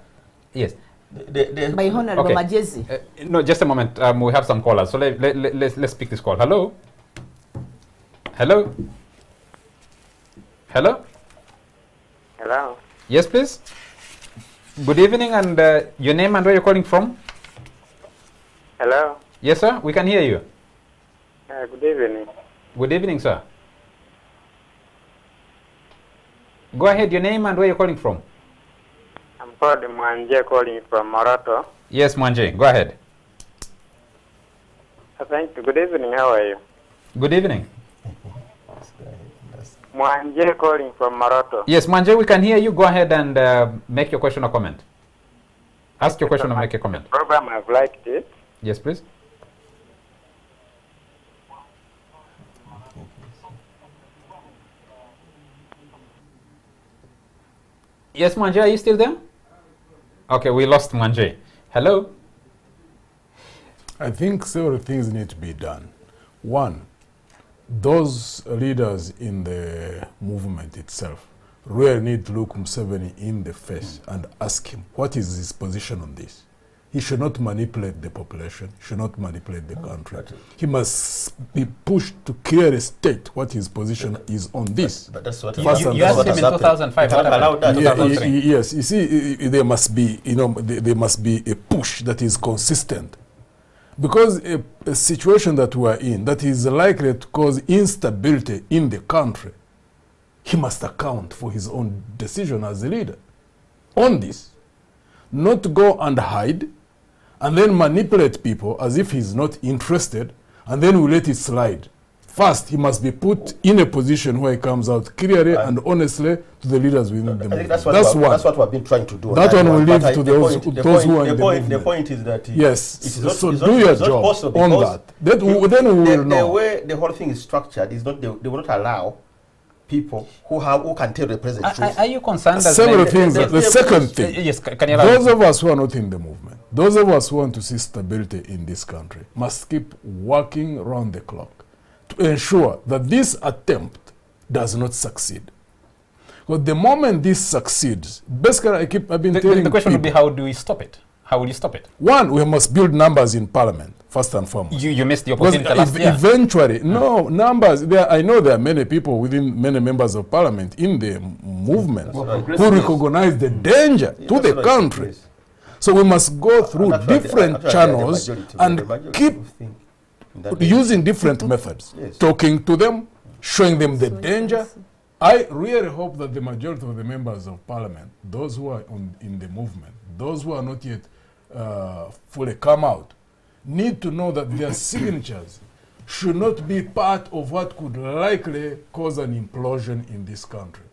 yes. By Honorable Majezi. No, just a moment. We have some callers, so let's pick this call. Hello. Hello. Hello. Hello. Yes, please. Good evening, and your name and where you're calling from? Hello. Yes, sir. We can hear you. Good evening. Good evening, sir. Go ahead. Your name and where you're calling from? I'm called Mwanje, calling from Moroto. Yes, Mwanje. Go ahead. Thank you. Good evening. How are you? Good evening. Mwanje, calling from Moroto. Yes, Mwanje, we can hear you. Go ahead and make your question or comment. Ask your question or make a comment. Program, I've liked it. Yes, please. Yes, Mwanje, are you still there? Okay, we lost Mwanje. Hello? I think several things need to be done. One, those leaders in the movement itself really need to look Museveni in the face and ask him, what is his position on this? He should not manipulate the population, should not manipulate the country. He must be pushed to clearly state what his position is on this. But that's what you asked him in 2005. Yes, you see, there must be, there must be a push that is consistent. Because a situation that we are in that is likely to cause instability in the country, he must account for his own decision as a leader on this. Not to go and hide and then manipulate people as if he's not interested and then we let it slide. First, he must be put in a position where he comes out clearly and honestly to the leaders within the movement. That's what we've been trying to do. That one will leave to those who are in the movement. The point is that yes, so do your job on that. Then we will know. The way the whole thing is structured is not, they will not allow people who can tell the president truth. Are you concerned? Several things. The second thing, yes, those of us who are not in the movement, those of us who want to see stability in this country must keep working round the clock to ensure that this attempt does not succeed. Because the moment this succeeds, basically I've been telling the question people, would be, how do we stop it? How will you stop it? One, we must build numbers in parliament, first and foremost. You missed the opportunity last year. Eventually, no, numbers, I know there are many people within many members of parliament in the movement who recognize the danger to the country. So we must go through different channels and keep using different methods, talking to them, showing them the danger. I really hope that the majority of the members of parliament, those who are in the movement, those who are not yet fully come out, need to know that their signatures should not be part of what could likely cause an implosion in this country.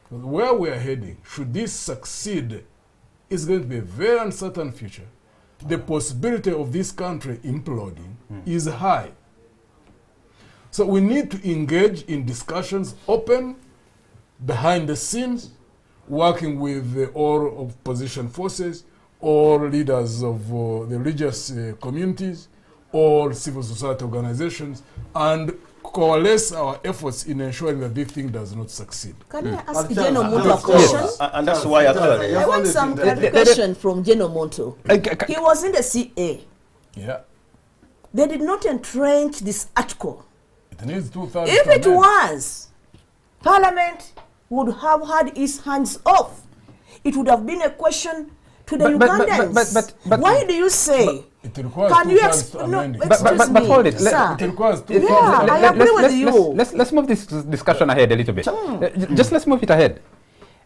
Where we are heading, should this succeed, is going to be a very uncertain future. The possibility of this country imploding is high. So we need to engage in discussions, open, behind the scenes, working with all opposition forces, all leaders of the religious communities, all civil society organizations, and coalesce our efforts in ensuring that this thing does not succeed. Can I ask General Monto a question? Yes. And that's why I want some clarification from General Monto. He was in the CA. Yeah. They did not entrench this article. It needs 2,000. If it was, Parliament would have had its hands off. It would have been a question to the Ugandans. But why do you say? It requires Can you but hold it. Sir. It requires I agree with you. Let's move this discussion ahead a little bit. Just let's move it ahead.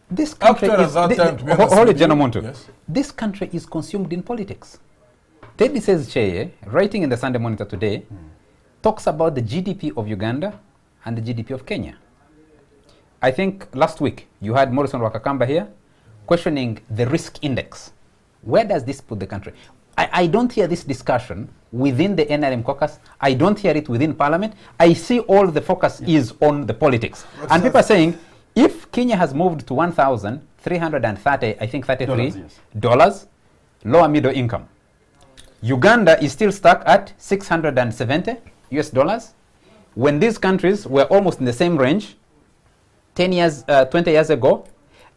This country is hold it, General Monto. Yes. This country is consumed in politics. Teddy says Cheye, writing in the Sunday Monitor today, talks about the GDP of Uganda and the GDP of Kenya. I think last week you had Morrison Wakakamba here questioning the risk index. Where does this put the country? I don't hear this discussion within the NRM caucus. I don't hear it within parliament. I see all the focus is on the politics. And people are saying, if Kenya has moved to 1,330, I think $33, lower middle income, Uganda is still stuck at $670 US, when these countries were almost in the same range 10 years, 20 years ago.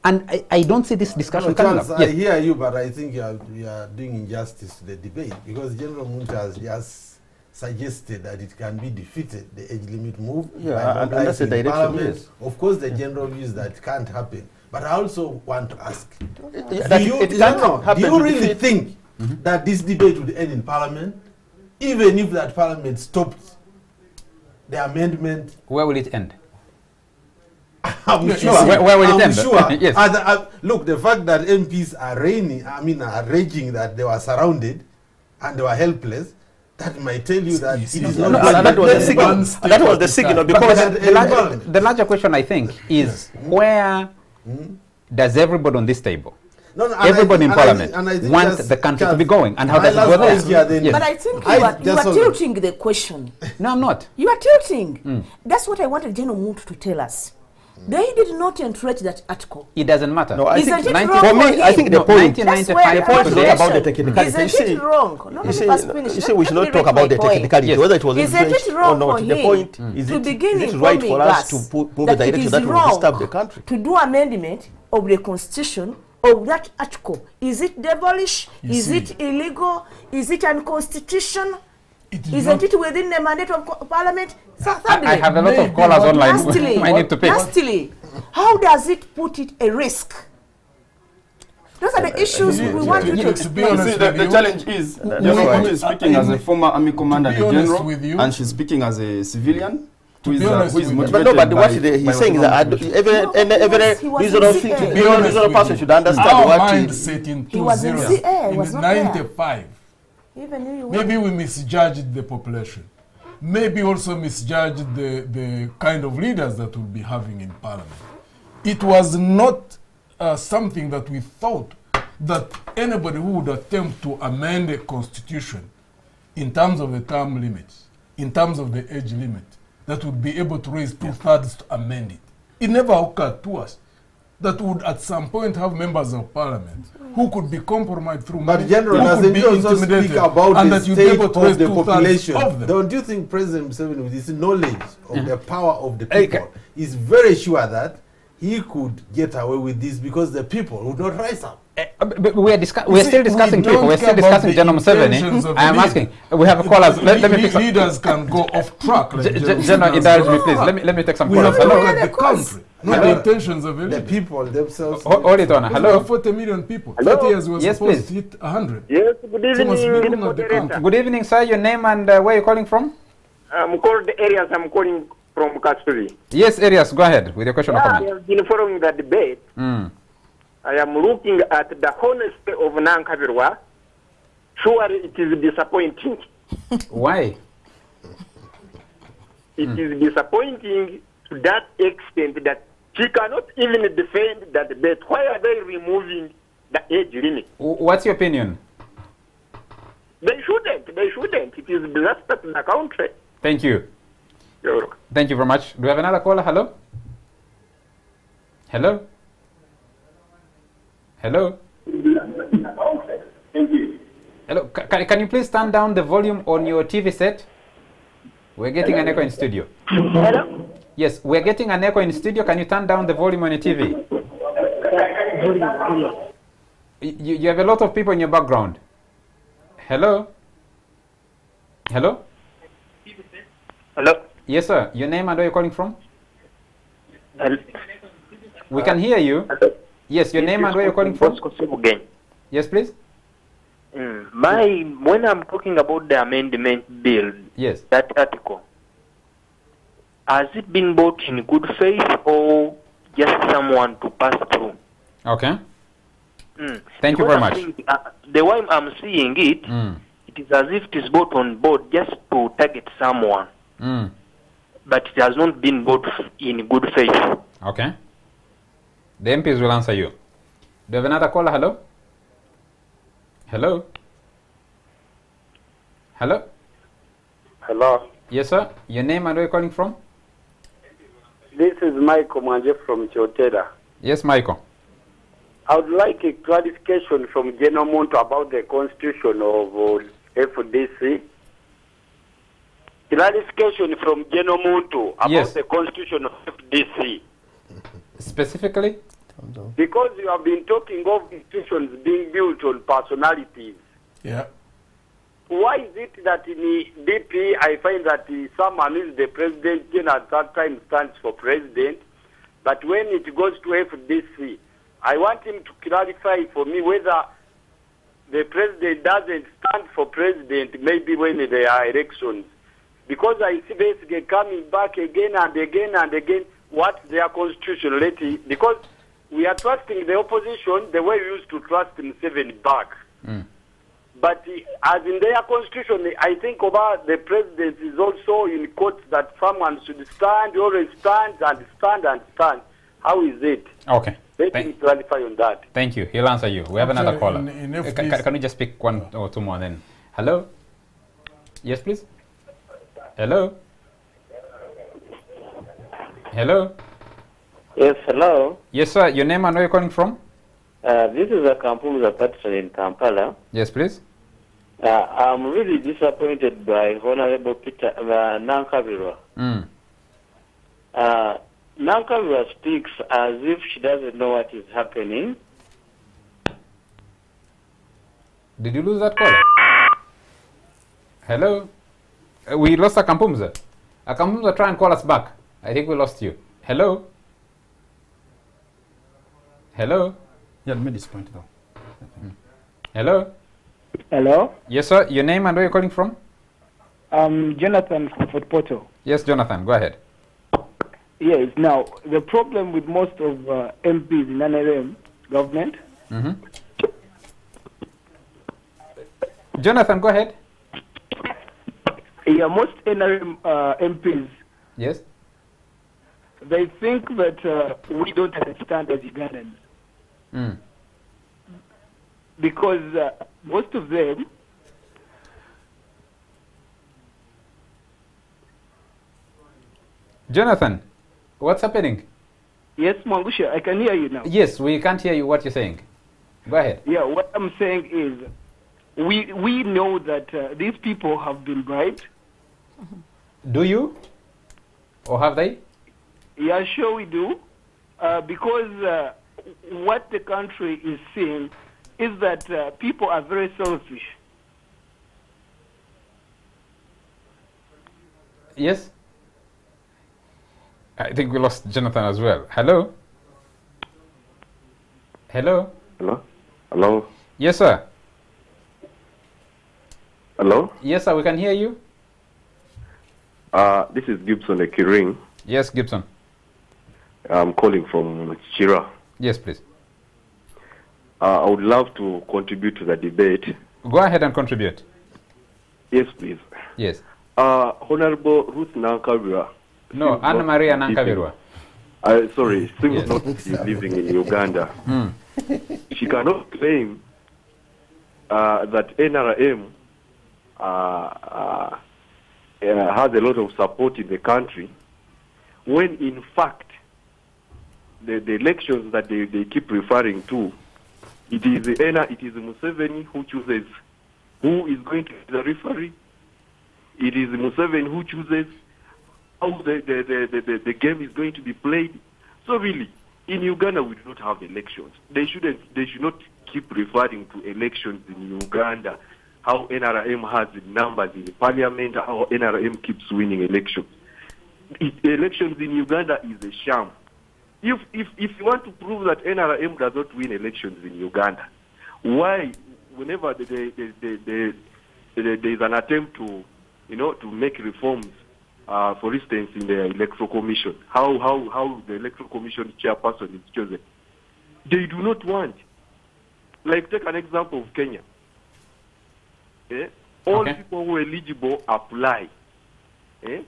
And I don't see this discussion coming up. I hear you, but I think you are doing injustice to the debate, because General Monto has just suggested that it can be defeated, the age limit move. Yeah, and that's the direction. Yes. Of course, the general views that can't happen. But I also want to ask, do you really think that this debate would end in Parliament, even if that Parliament stopped the amendment? Where will it end? I'm sure. Where will it end? Sure. Yes. Look, the fact that MPs are raging that they were surrounded and they were helpless, that might tell you that it is not. That was the signal. Because the larger question, I think, is where does everybody on this table, everybody in Parliament, want the country to be going, and how does it go there? But I think you are tilting the question. No, I'm not. You are tilting. That's what I wanted General Monto to tell us. They did not entrench that article. It doesn't matter. No, I think for me, I think the point, 1995 is not about the technicality. Isn't it wrong? You see, we should not talk about the technicality, whether it was influenced or not. The point is, is it right for us to move the direction that will disturb the country? To do amendment of the constitution of that article. Is it devilish? Is it illegal? Is it unconstitutional? Isn't it within the mandate of Parliament? I have a lot of callers online. I need to pick. Lastly, how does it put it a risk? Those are the issues we want you to explain. The challenge is, is speaking as a former army commander and general, and she's speaking as a civilian. Who is motivated but what he's saying is that every reasonable person should understand our what mindset in 95. Maybe we misjudged the population. Maybe also misjudged the kind of leaders that we'll be having in Parliament. It was not something that we thought that anybody who would attempt to amend a constitution in terms of the term limits, in terms of the age limit, that would be able to raise 2/3 to amend it. It never occurred to us that would at some point have members of Parliament who could be compromised through money, General, who could be intimidated, and that you'd be able to raise the population. Don't you think President Museveni, with his knowledge of the power of the people, is very sure that he could get away with this because the people would not rise up? But we are still discussing people. We're still discussing General Museveni. I am asking. We have callers. Let me pick leaders can go off track. General, indulge me, please. Let me take some callers. Hello. Look at the country. Not the intentions of the people themselves. Hold it on. Hello. 40 million people. Hello? 30 years was supposed to hit 100. Yes, good evening. Good evening, sir. Your name and where are you calling from? I'm called Arias. I'm calling from Kasuri. Yes, Arias. Go ahead with your question or comment. I have been following the debate. I am looking at the honesty of Nankabirwa. Surely it is disappointing. Why? It is disappointing to that extent that she cannot even defend that debate. Why are they removing the age limit? What's your opinion? They shouldn't. They shouldn't. It is disaster to the country. Thank you. You're welcome. Thank you very much. Do we have another caller? Hello? Hello? Hello? Hello? Can you please turn down the volume on your TV set? We're getting an echo in studio. Hello? Yes, we're getting an echo in studio. Can you turn down the volume on your TV? You have a lot of people in your background. Hello? Hello? Hello? Yes, sir. Your name and where you're calling from? We can hear you. Hello? Yes, your name and where you're calling from? Yes, please. When I'm talking about the amendment bill, yes, that article, has it been bought in good faith or just someone to pass through? Okay. Thank you very much. The way I'm seeing it, it is as if it is bought on board just to target someone. But it has not been bought in good faith. Okay. The MPs will answer you. Do you have another caller? Hello? Hello? Hello? Hello? Yes, sir. Your name and where you're calling from? This is Michael Manje from Chotera. Yes, Michael. I would like a clarification from General Monto about the constitution of FDC. Clarification from General Monto about the constitution of FDC. Specifically? Because you have been talking of institutions being built on personalities. Yeah. Why is it that in the DP I find that someone is the president and at that time stands for president, but when it goes to FDC, I want him to clarify for me whether the president doesn't stand for president maybe when there are elections. Because I see basically coming back again and again and again what their constitution because we are trusting the opposition the way we used to trust Museveni back. But as in their constitution, I think about the president is also in quotes that someone should stand, always stand and stand and stand. How is it? Okay. Let me clarify on that. Thank you. He'll answer you. We have another caller. Can we just pick one or two more then? Hello? Yes, please? Hello? Hello? Yes, hello. Yes, sir. Your name and where you're calling from? This is a Kampumza Patron in Kampala. Yes, please. I'm really disappointed by Honorable Peter Nankabirwa. Nankabirwa speaks as if she doesn't know what is happening. Did you lose that caller? Hello? We lost Akampumza. Akampumza, try and call us back. I think we lost you. Hello? Hello? Yeah, made his point though. Hello? Hello? Yes, sir. Your name and where you're calling from? Jonathan from Fort Portal. Yes, Jonathan. Go ahead. Yes, now, the problem with most of MPs in NRM government... Jonathan, go ahead. Yeah, most NRM MPs... Yes? They think that we don't understand as Ugandans. Because most of them... Jonathan, what's happening? Yes, Mwangusha, I can hear you now. Yes, we can't hear you what you're saying. Go ahead. Yeah, what I'm saying is, we know that these people have been bribed. Do you? Or have they? Yeah, sure we do. Because what the country is seeing is that people are very selfish. Yes? I think we lost Jonathan as well. Hello? Hello? Hello? Hello? Yes, sir. Hello? Yes, sir, we can hear you. This is Gibson Ekiring. Yes, Gibson. I'm calling from Chira. Yes, please. I would love to contribute to the debate. Go ahead and contribute. Yes, please. Yes. Honorable Ruth Nankabirwa. No, Anna Maria Nankabirwa. Sorry, seems not to be living in Uganda. She cannot claim that NRM has a lot of support in the country, when in fact the elections that they keep referring to, it is Museveni who chooses who is going to be the referee. It is Museveni who chooses how the game is going to be played. So really, in Uganda we do not have elections. They should not keep referring to elections in Uganda, how NRM has the numbers in the parliament, how NRM keeps winning elections. Elections in Uganda is a sham. If you want to prove that NRM does not win elections in Uganda, why, whenever there is an attempt to make reforms, for instance, in the Electoral Commission, how the Electoral Commission chairperson is chosen, they do not want. Like, take an example of Kenya. All people who are eligible apply. Then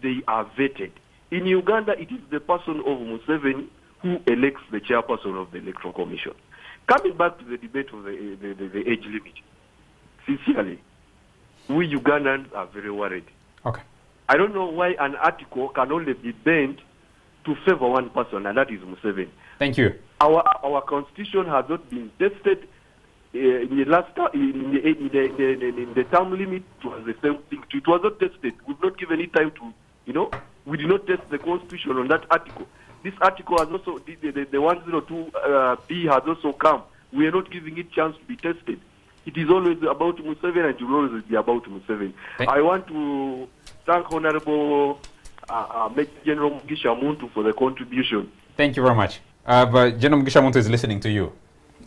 they are vetted. In Uganda, it is the person of Museveni who elects the chairperson of the Electoral Commission. Coming back to the debate of the age limit, sincerely, we Ugandans are very worried. Okay. I don't know why an article can only be bent to favor one person, and that is Museveni. Thank you. Our constitution has not been tested. In the term limit, it was the same thing. It was not tested. We've not given it time to, we did not test the constitution on that article. This article has also, the 102B has also come. We are not giving it chance to be tested. It is always about Museveni, and it will always be about Museveni. I want to thank Honorable Major General Mugisha Muntu for the contribution. Thank you very much. But General Mugisha Muntu is listening to you.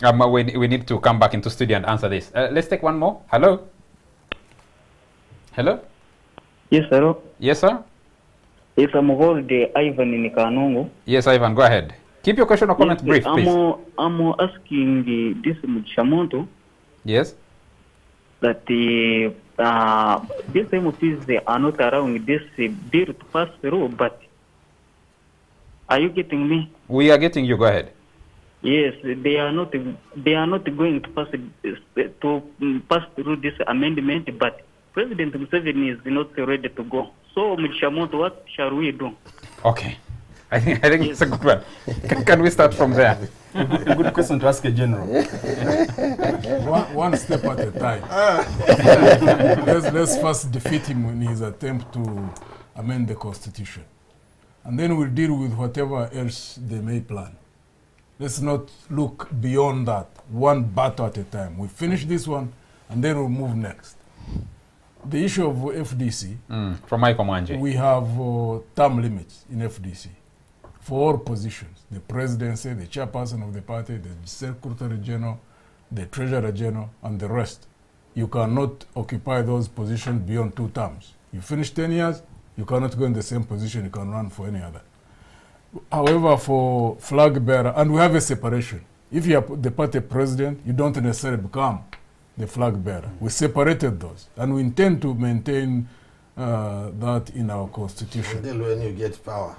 We need to come back into studio and answer this. Let's take one more. Hello? Hello? Yes, hello. Yes, sir? Yes, I'm holding Ivan in Kanongo. Yes, Ivan, go ahead. Keep your question or comment brief, please. I'm asking this Shamonto. Yes? That these MPs are not allowing this bill to pass through, but are you getting me? We are getting you. Go ahead. Yes, they are not going to pass through this amendment, but President Museveni is not ready to go. So, Mr. Shamonto, what shall we do? Okay. I think it's a good one. Can we start from there? A good question to ask a general. one step at a time. Let's first defeat him in his attempt to amend the constitution. And then we'll deal with whatever else they may plan. Let's not look beyond that, one battle at a time. We finish this one, and then we'll move next. The issue of FDC. From Michael Mwanje. We have term limits in FDC for all positions. The presidency, the chairperson of the party, the secretary general, the treasurer general, and the rest. You cannot occupy those positions beyond 2 terms. You finish 10 years, you cannot go in the same position, you can run for any other. However, for flag bearer, and we have a separation. If you are the party president, you don't necessarily become the flag bearer. We separated those, and we intend to maintain that in our constitution. Until when you get power.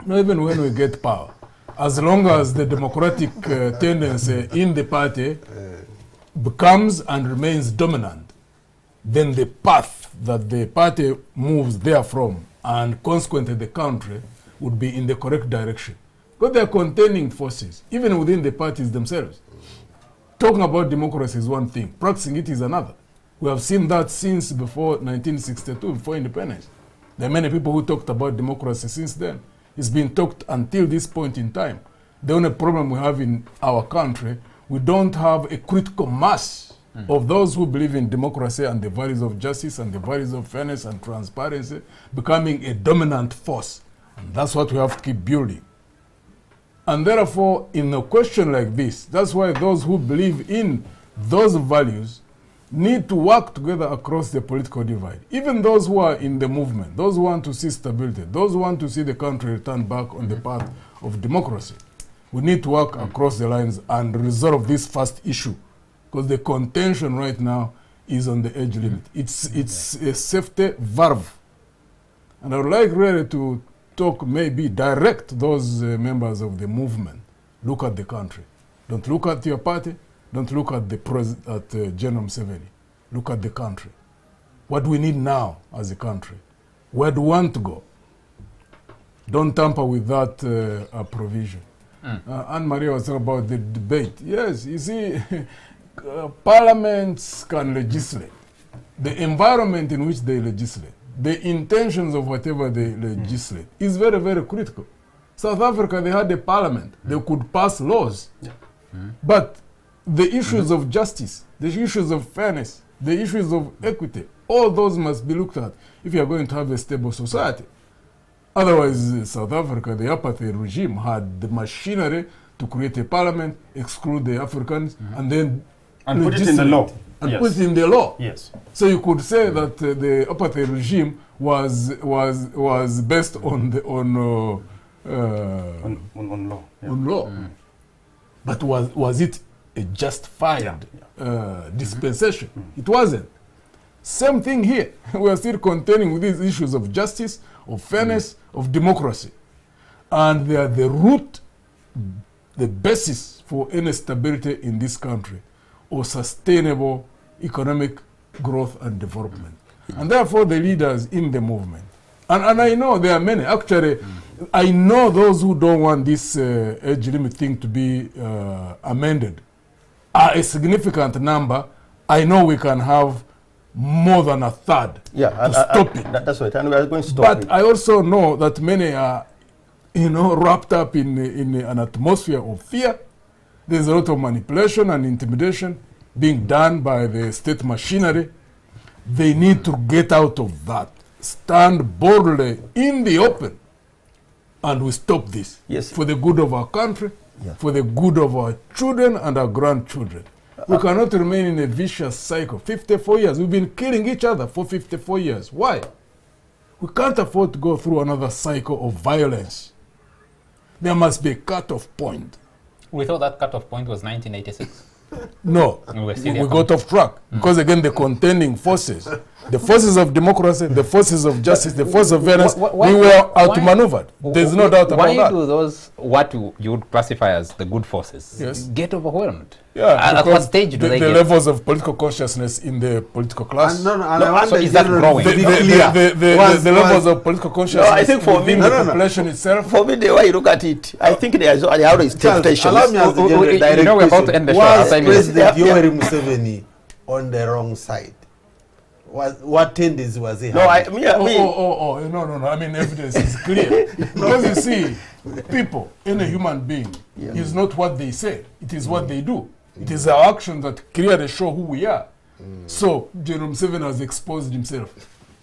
Not even when we get power. As long as the democratic tendency in the party becomes and remains dominant, then the path that the party moves therefrom and consequently the country would be in the correct direction. Because they are containing forces, even within the parties themselves. Talking about democracy is one thing, practicing it is another. We have seen that since before 1962, before independence. There are many people who talked about democracy since then. It's been talked until this point in time. The only problem we have in our country, we don't have a critical mass of those who believe in democracy and the values of justice and the values of fairness and transparency becoming a dominant force. And that's what we have to keep building. And therefore, in a question like this, that's why those who believe in those values need to work together across the political divide. Even those who are in the movement, those who want to see stability, those who want to see the country return back on the path of democracy, we need to work across the lines and resolve this first issue. Because the contention right now is on the age limit. It's a safety valve. And I would like really to talk, maybe direct those members of the movement. Look at the country. Don't look at your party. Don't look at the General Museveni. Look at the country. What do we need now as a country? Where do we want to go? Don't tamper with that provision. Anne-Marie was talking about the debate. Yes, you see, parliaments can legislate. The environment in which they legislate, the intentions of whatever they legislate is very, very critical. South Africa, they had a parliament. They could pass laws. But the issues of justice, the issues of fairness, the issues of equity, all those must be looked at if you are going to have a stable society. Otherwise, South Africa, the apartheid regime had the machinery to create a parliament, exclude the Africans, and then put it in the law. And put it in the law. Yes. So you could say that the apartheid regime was based on the on law. Yeah. On law. But was it a justified dispensation? It wasn't. Same thing here. We are still contending with these issues of justice, of fairness, of democracy. And they are the root, the basis for any stability in this country or sustainable economic growth and development. And therefore the leaders in the movement. And I know there are many. Actually, I know those who don't want this age limit thing to be amended are a significant number. I know we can have more than a third to stop it. That's right, and we are going to stop it. But I also know that many are, wrapped up in an atmosphere of fear. There's a lot of manipulation and intimidation being done by the state machinery. They need to get out of that. Stand boldly in the open, and we stop this. Yes. For the good of our country, for the good of our children and our grandchildren. We cannot remain in a vicious cycle. 54 years. We've been killing each other for 54 years. Why? We can't afford to go through another cycle of violence. There must be a cut-off point. We thought that cut-off point was 1986. No, we got off track. Because again, the contending forces The forces of democracy, the forces of justice, the forces of fairness, we were outmaneuvered. There's no doubt about that. Why do those, what you would classify as the good forces, get overwhelmed? Yeah, at what stage do they get? The levels of political consciousness in the political class. So is that growing? The levels of political consciousness I think for me, the population itself. For me, the way you look at it, I think there is always temptation. Allow me as the general direct we're about to end the show. Was President Yoweri Museveni on the wrong side? What tendency was he having? No. I mean, evidence is clear. Because you see, people, any human being, is not what they say. It is what they do. It is our actions that clearly show who we are. So, General Museveni has exposed himself.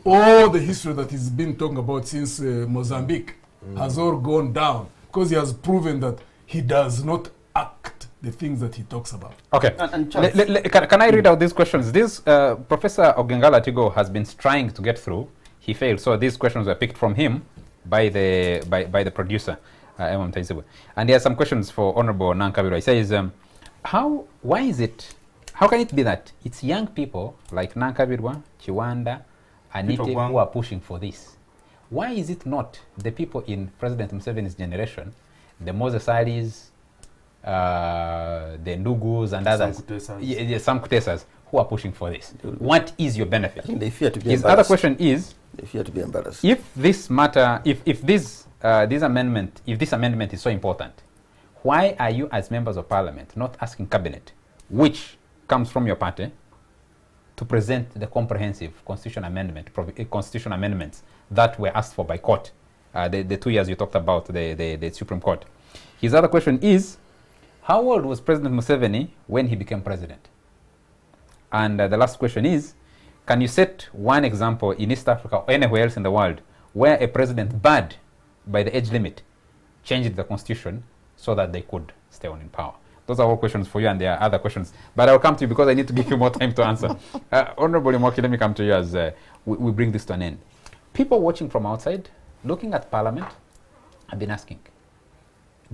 All the history that he's been talking about since Mozambique has all gone down because he has proven that he does not act the things that he talks about. Okay. Can I read out these questions? This Professor Ogengala Tigo has been trying to get through. He failed. So these questions were picked from him by the producer, Emam Taisibu. And he has some questions for Honorable Nankabirwa. He says, how can it be that it's young people like Nankabirwa, Chiwanda, Anite who are pushing for this? Why is it not the people in President Museveni's generation, the Moses Alis, the Ndugus and others, some Kutesas, who are pushing for this? What is your benefit? I think they fear to be His embarrassed. other question is, they fear to be embarrassed. If this matter, if this amendment is so important, why are you as members of parliament not asking cabinet, which comes from your party, to present the comprehensive constitutional amendments that were asked for by court, the 2 years you talked about, the Supreme Court? His other question is, how old was President Museveni when he became president? And the last question is, can you set one example in East Africa or anywhere else in the world where a president barred by the age limit changed the constitution so that they could stay on in power? Those are all questions for you, and there are other questions. But I'll come to you because I need to give you more time to answer. Honorable Imoki, let me come to you as we bring this to an end. People watching from outside, looking at Parliament, have been asking,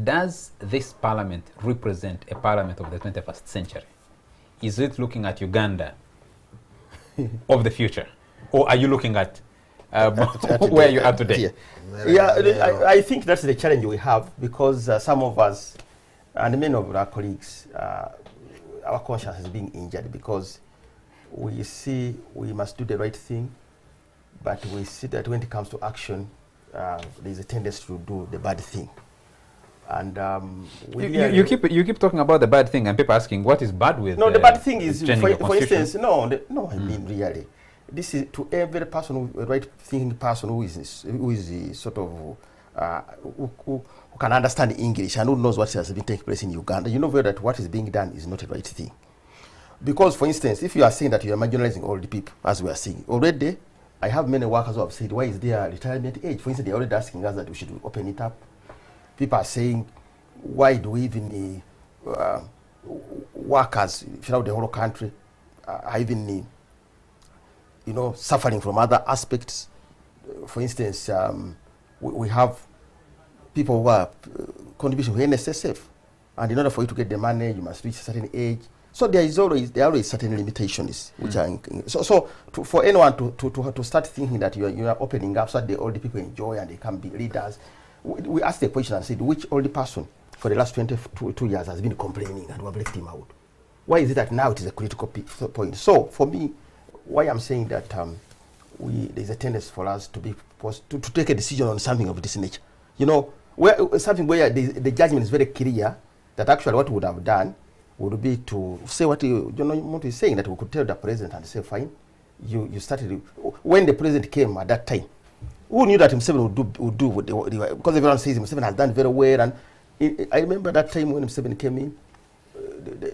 does this Parliament represent a Parliament of the 21st century? Is it looking at Uganda of the future? Or are you looking at where you are today? I think that's the challenge we have, because some of us, and many of our colleagues, our conscience is being injured because we see we must do the right thing, but we see that when it comes to action, there's a tendency to do the bad thing. And you keep talking about the bad thing, and people asking what is bad with. No, the bad thing is, for instance, I mean really, this is to every person, right-thinking person who is sort of who can understand English and who knows what has been taking place in Uganda. You know very that what is being done is not the right thing. Because, for instance, if you are saying that you are marginalizing all the people, as we are saying already, I have many workers who have said, why is there a retirement age? For instance, they are already asking us that we should open it up. People are saying, why do we even need workers throughout the whole country are even suffering from other aspects? For instance, we have people who are contributing to NSSF, and in order for you to get the money, you must reach a certain age. So there are always certain limitations, which are for anyone to start thinking that you are opening up so that the older people enjoy and they can be leaders. We asked the question and said, which older person for the last 22 years has been complaining and we have left him out? Why is it that now it is a critical point? So for me, why I'm saying that there's a tendency for us to take a decision on something of this nature. Something where the judgment is very clear that actually what we would have done would be to say what what is saying, that we could tell the president and say, fine, you started. When the president came at that time, who knew that Museveni would do because everyone says Museveni has done very well. And I remember that time when Museveni came in,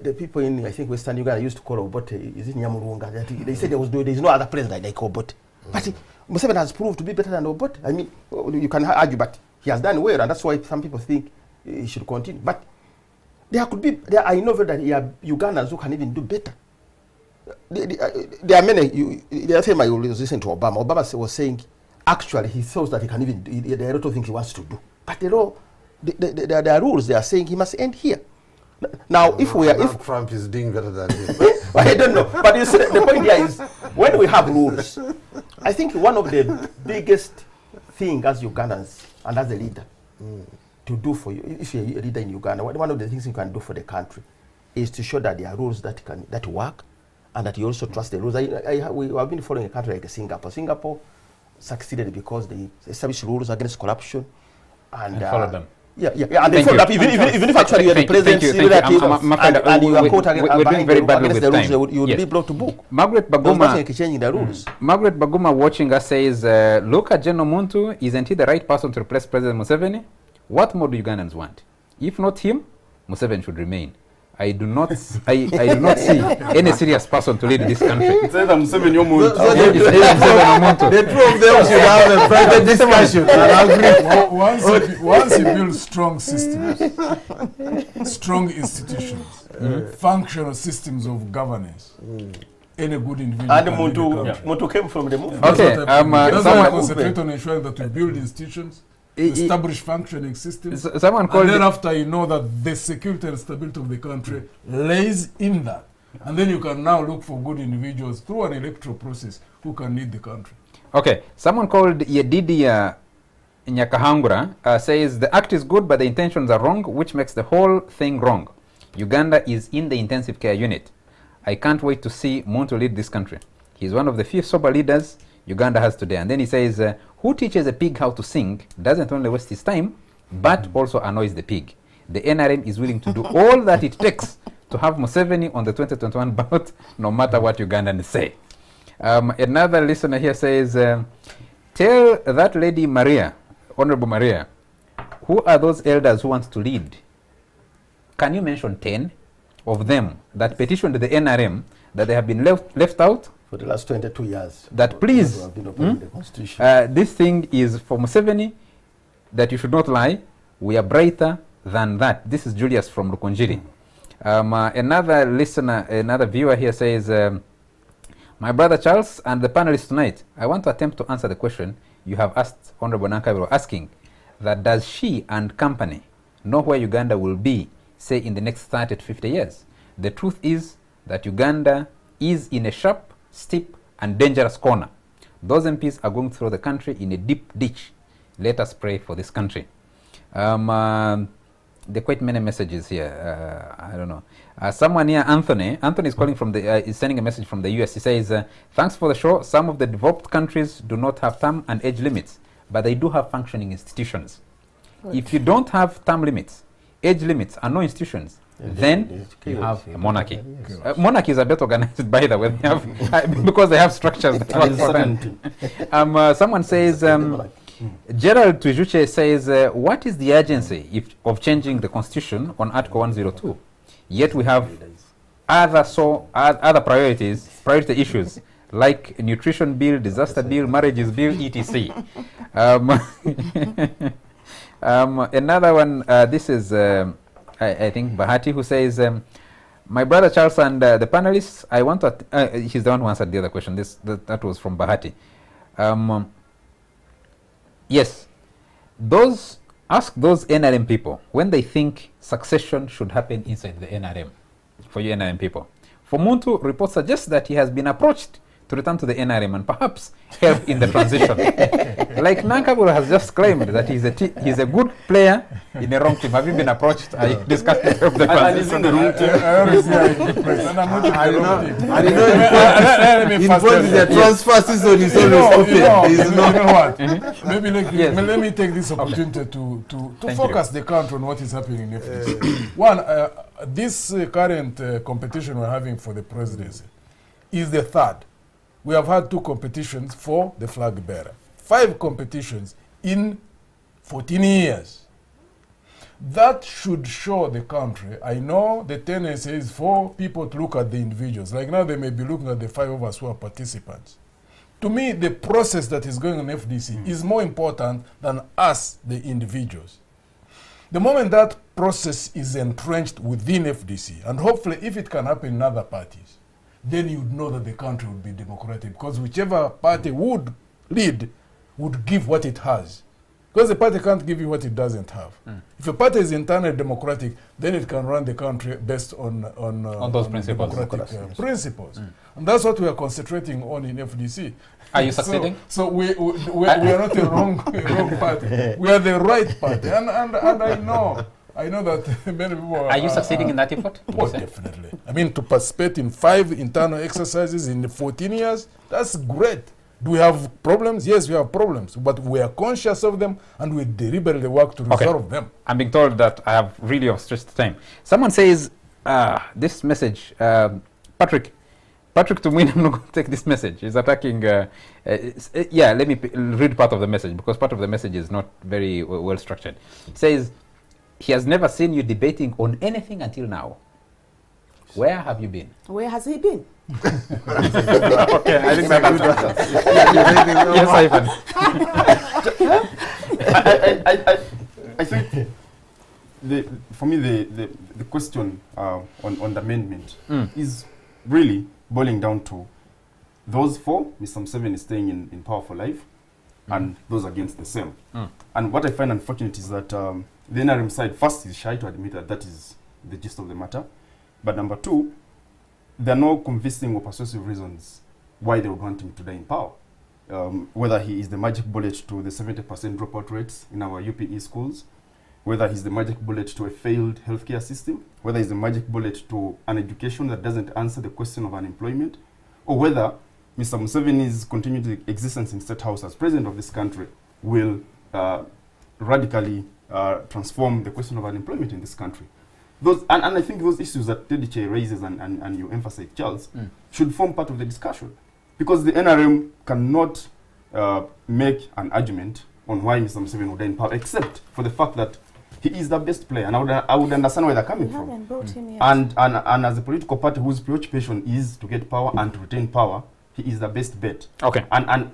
the people in, I think, Western Uganda used to call Obote, is it Nyamurunga? They said there's no other president like Obote. But Museveni has proved to be better than Obote. I mean, you can argue, but he has done well, and that's why some people think he should continue. But I know that there are Ugandans who can even do better. There are many. The other time I always listen to Obama. Obama was saying, actually, he feels that he can even. There are a lot of things he wants to do, but there are rules. They are saying he must end here. Now, if Trump is doing better than him. I don't know. But you see, the point here is, when we have rules, I think one of the biggest thing as Ugandans and as a leader to do for you, if you're a leader in Uganda, one of the things you can do for the country is to show that there are rules that work, and that you also trust the rules. We have been following a country like Singapore. Singapore succeeded because they established rules against corruption and followed them. Yeah, and they followed up. Even if actually you are the president's relative and you are caught against the rules, you will be brought to book. Margaret Baguma, changing the rules. Margaret Baguma watching us says, look at General Muntu, isn't he the right person to replace President Museveni? What more do Ugandans want? If not him, Museveni should remain. I do not see any serious person to lead this country. It's either Museveni or Muntu. The two of them should have a private discussion. Once you build strong systems, strong institutions, functional systems of governance, any good individual. And Muntu came from the movement. Okay, someone concentrate on ensuring that we build institutions, establish functioning systems, someone called and then after you know that the security and stability of the country lays in that, and then you can now look for good individuals through an electoral process who can lead the country. Okay, someone called Yedidia Nyakahangura says the act is good but the intentions are wrong, which makes the whole thing wrong. Uganda is in the intensive care unit. I can't wait to see Muntu lead this country. He's one of the few sober leaders Uganda has today. And then he says, who teaches a pig how to sing doesn't only waste his time, but also annoys the pig. The NRM is willing to do all that it takes to have Museveni on the 2021 ballot, no matter what Ugandans say. Another listener here says, tell that lady Maria, Honorable Maria, who are those elders who want to lead? Can you mention 10 of them that petitioned the NRM that they have been left out? For the last 22 years. That please, the Constitution. This thing is for Museveni, that you should not lie. We are brighter than that. This is Julius from Rukunjiri. Another listener, another viewer here says, my brother Charles and the panelists tonight, I want to attempt to answer the question you have asked Honorable Nankabiro, asking that does she and company know where Uganda will be, say, in the next 30 to 50 years? The truth is that Uganda is in a sharp, steep and dangerous corner. Those MPs are going through the country in a deep ditch. Let us pray for this country. There are quite many messages here. I don't know. Someone here, Anthony is calling from the, is sending a message from the US. He says, thanks for the show. Some of the developed countries do not have term and age limits, but they do have functioning institutions. Right. If you don't have term limits, age limits, and no institutions, then you have a monarchy. Monarchies are better organized, by the way, they have, because they have structures that work for them. Someone says, Gerald Tujuche says, what is the urgency of changing the constitution on Article 102? Yet we have other priority issues like nutrition bill, disaster bill, marriages bill, etc. Another one, this is I think Bahati, who says, my brother Charles and the panelists, I want to, he's the one who answered the other question. That was from Bahati. Yes, ask those NRM people when they think succession should happen inside the NRM, for you NRM people. For Muntu, reports suggest that he has been approached to return to the NRM and perhaps help in the transition. Like Nankabiro has just claimed that he's a good player in a wrong team. Have you been approached? I discussed the transition. The transfer season is always open. Maybe let me take this opportunity to focus the country on what is happening in FDC. One, this current competition we're having for the presidency is the third. We have had 2 competitions for the flag bearer. 5 competitions in 14 years. That should show the country. I know the tendency is for people to look at the individuals. Like now they may be looking at the 5 of us who are participants. To me, the process that is going on in FDC is more important than us, the individuals. The moment that process is entrenched within FDC, and hopefully if it can happen in other parties, then you'd know that the country would be democratic, because whichever party would lead would give what it has. Because the party can't give you what it doesn't have. If a party is internally democratic, then it can run the country based on those principles. Democratic principles. And that's what we are concentrating on in FDC. Are you succeeding? So we are not a wrong party. We are the right party. And I know that many people are you succeeding in that effort? Oh, definitely. I mean, to participate in 5 internal exercises in 14 years, that's great. Do we have problems? Yes, we have problems, but we are conscious of them and we deliberately work to resolve them. I'm being told that I have really overstretched time. Someone says, this message, Patrick Tumwin, I'm not going to take this message. He's attacking, yeah, let me read part of the message because part of the message is not very well structured. It says, he has never seen you debating on anything until now. Where have you been? Where has he been? Okay, I think that answers. Yes, Ivan. I think for me the question on the amendment is really boiling down to those for Mr. Museveni staying in power for life and those against the same. And what I find unfortunate is that the NRM side first is shy to admit that that is the gist of the matter. But number 2, there are no convincing or persuasive reasons why they would want him to die in power. Whether he is the magic bullet to the 70% dropout rates in our UPE schools, whether he's the magic bullet to a failed healthcare system, whether he's the magic bullet to an education that doesn't answer the question of unemployment, or whether Mr. Museveni's continued existence in State House as president of this country will radically transform the question of unemployment in this country. And I think those issues that Tediche raises and you emphasize, Charles, should form part of the discussion. Because the NRM cannot make an argument on why Mr. Museveni would die in power, except for the fact that he is the best player. And I would understand where they're coming from. And as a political party whose preoccupation is to get power and to retain power, he is the best bet. Okay.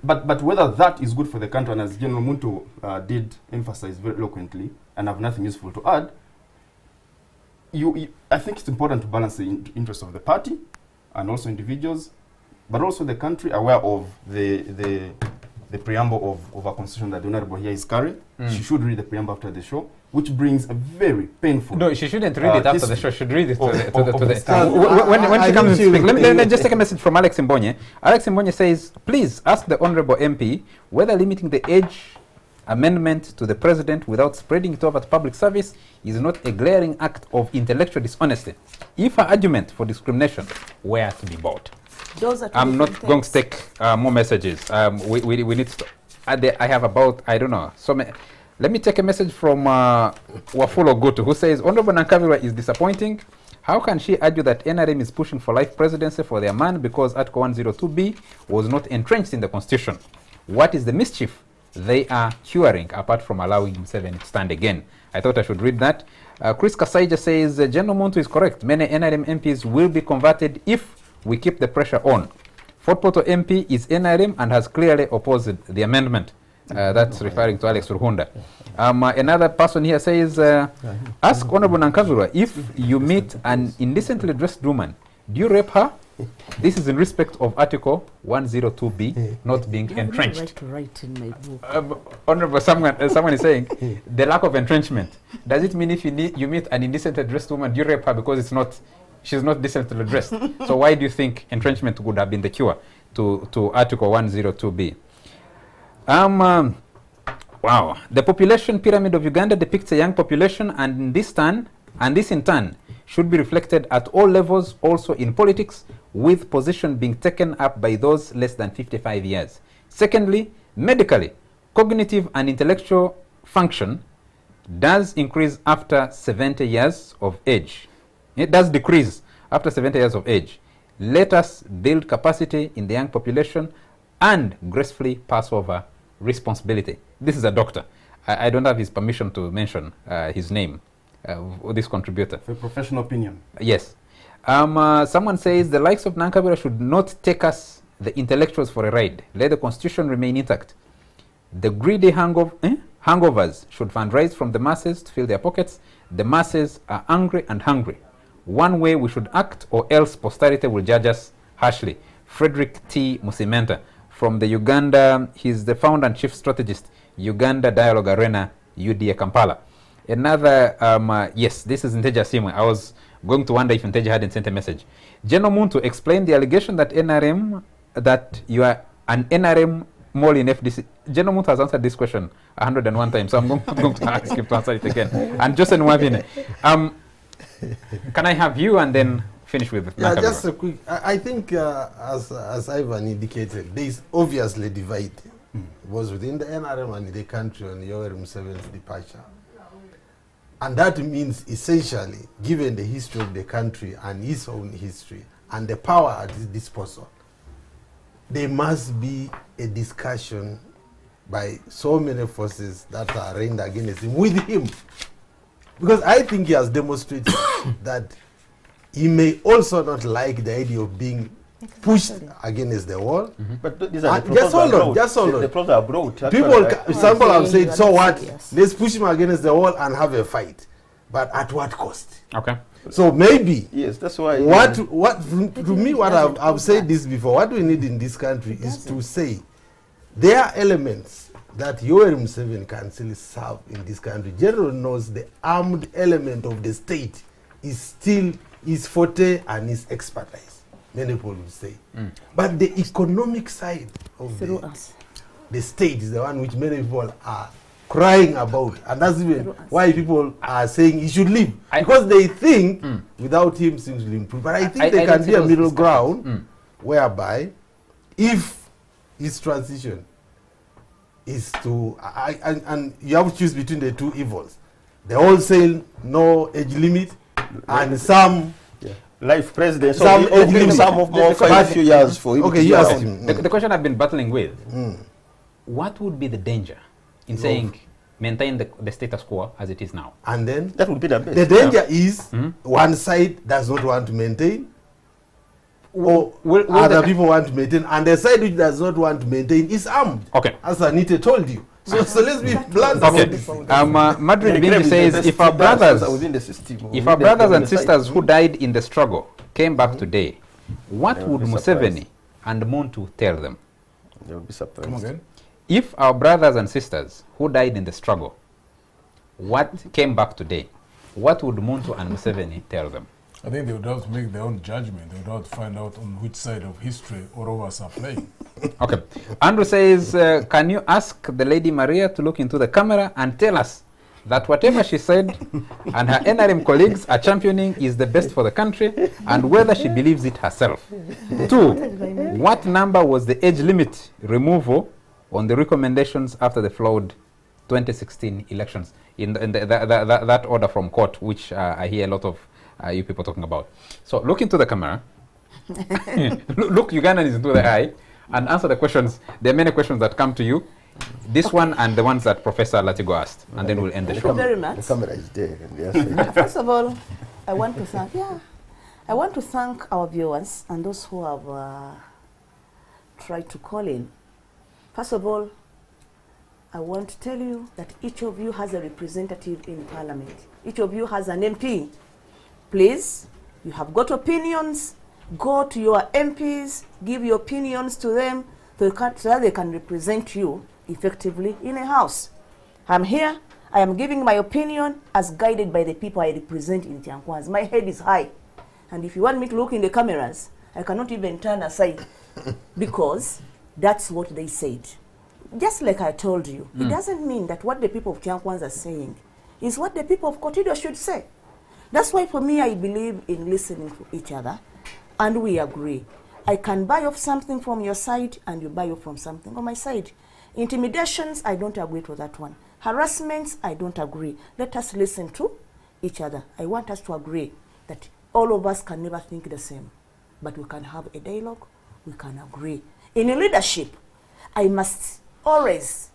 But whether that is good for the country, and as General Muntu did emphasize very eloquently, and have nothing useful to add, I think it's important to balance the interests of the party and also individuals, but also the country aware of the preamble of a constitution that the Honorable here is carrying. She should read the preamble after the show, which brings a very painful... No, she shouldn't read it after the show. She should read it to the... When she comes to speak, let me just take a message from Alex Mbonye. Alex Mbonye says, please ask the Honorable MP whether limiting the age amendment to the president without spreading it over to public service is not a glaring act of intellectual dishonesty. If her argument for discrimination were to be bought. I'm not going to take more messages. We need to... I have about, I don't know, so many. Let me take a message from Wafulo Gutu, who says, Honorable Nankabirwa is disappointing. How can she argue that NRM is pushing for life presidency for their man because Article 102B was not entrenched in the Constitution? What is the mischief they are curing apart from allowing Museveni to stand again? I thought I should read that. Chris Kasaija says, General Muntu is correct. Many NRM MPs will be converted if we keep the pressure on. Fort Portal MP is NRM and has clearly opposed the amendment. That's referring to Alex Ruhunda. Another person here says, ask Honorable Nankabirwa, if you meet an indecently dressed woman, do you rape her? This is in respect of Article 102B not being entrenched. Right to write in my book. Honorable, someone is saying, the lack of entrenchment. Does it mean if you meet an indecently dressed woman, do you rape her because she's not decently dressed? So why do you think entrenchment would have been the cure to Article 102B? Wow. The population pyramid of Uganda depicts a young population, and this in turn should be reflected at all levels, also in politics, with position being taken up by those less than 55 years. Secondly, medically, cognitive and intellectual function does increase after 70 years of age. It does decrease after 70 years of age. Let us build capacity in the young population and gracefully pass over responsibility. This is a doctor. I don't have his permission to mention his name, this contributor. For professional opinion. Yes. Someone says the likes of Nankabirwa should not take us, the intellectuals, for a ride. Let the constitution remain intact. The greedy hangovers should fundraise from the masses to fill their pockets. The masses are angry and hungry. One way we should act, or else posterity will judge us harshly. Frederick T. Musimenta from the Uganda, he's the founder and chief strategist, Uganda Dialogue Arena, UDA Kampala. Another, yes, this is Nteja Simwe. I was going to wonder if Nteja hadn't sent a message. General Muntu explained the allegation that you are an NRM mole in FDC. General Muntu has answered this question 101 times, so I'm going to ask him to answer it again. And Joseph Mwavine, can I have you and then finish with yeah, just a quick. I think, as Ivan indicated, there is obviously divide. It was within the NRM and the country on Yoweri Museveni's departure. And that means essentially, given the history of the country and his own history and the power at his disposal, there must be a discussion by so many forces that are arraigned against him with him. Because I think he has demonstrated that he may also not like the idea of being pushed against the wall. But these are the just hold on, just hold on. The proposals are broad. Some people have said, so what? Let's push him against the wall and have a fight. But at what cost? Okay. So maybe. Yes, that's why. To me, what I've said this before, what we need in this country is to say there are elements that Yoweri Museveni can still serve in this country. General knows the armed element of the state is still his forte and his expertise, many people will say. But the economic side of the state is the one which many people are crying about, and that's even why people are saying he should leave, because they think without him things will improve. But I think there can be a middle ground whereby if his transition is to, and you have to choose between the two evils, the wholesale no age limit and some life president, some age limit, some of more for a few years for him. Okay, you asked him. The question I've been battling with, what would be the danger in saying maintain the status quo as it is now? And then that would be the best. The danger is one side does not want to maintain, or other people want to maintain, and the side which does not want to maintain is armed. Okay. As Anita told you. So let's be blunt about this. Madrid Bindi says, if our brothers and sisters who died in the struggle came back today, what would Museveni and Muntu tell them? They would be surprised. Come again? If our brothers and sisters who died in the struggle, what came back today, what would Muntu and Museveni tell them? I think they would have to make their own judgment. They would have to find out on which side of history all of us are playing. Okay. Andrew says, can you ask the Lady Maria to look into the camera and tell us that whatever she said and her NRM colleagues are championing is the best for the country, and whether she believes it herself. 2, what number was the age limit removal on the recommendations after the flawed 2016 elections? In that order from court, which I hear a lot of you people talking about. So look into the camera. Look Ugandans into the eye and answer the questions. There are many questions that come to you. This one and the ones that Professor Latigo asked, and then we'll end the show. Thank you very much. The camera is there. First of all, I want to thank our viewers and those who have tried to call in. First of all, I want to tell you that each of you has a representative in Parliament. Each of you has an MP. Please, you have got opinions, go to your MPs, give your opinions to them so that they can represent you effectively in a house. I'm here, I am giving my opinion as guided by the people I represent in Tiankwanza. My head is high, and if you want me to look in the cameras, I cannot even turn aside because that's what they said. Just like I told you, it doesn't mean that what the people of Tiankwanza are saying is what the people of Kotido should say. That's why for me, I believe in listening to each other, and we agree. I can buy off something from your side, and you buy off from something on my side. Intimidations, I don't agree to that one. Harassments, I don't agree. Let us listen to each other. I want us to agree that all of us can never think the same, but we can have a dialogue, we can agree. In leadership, I must always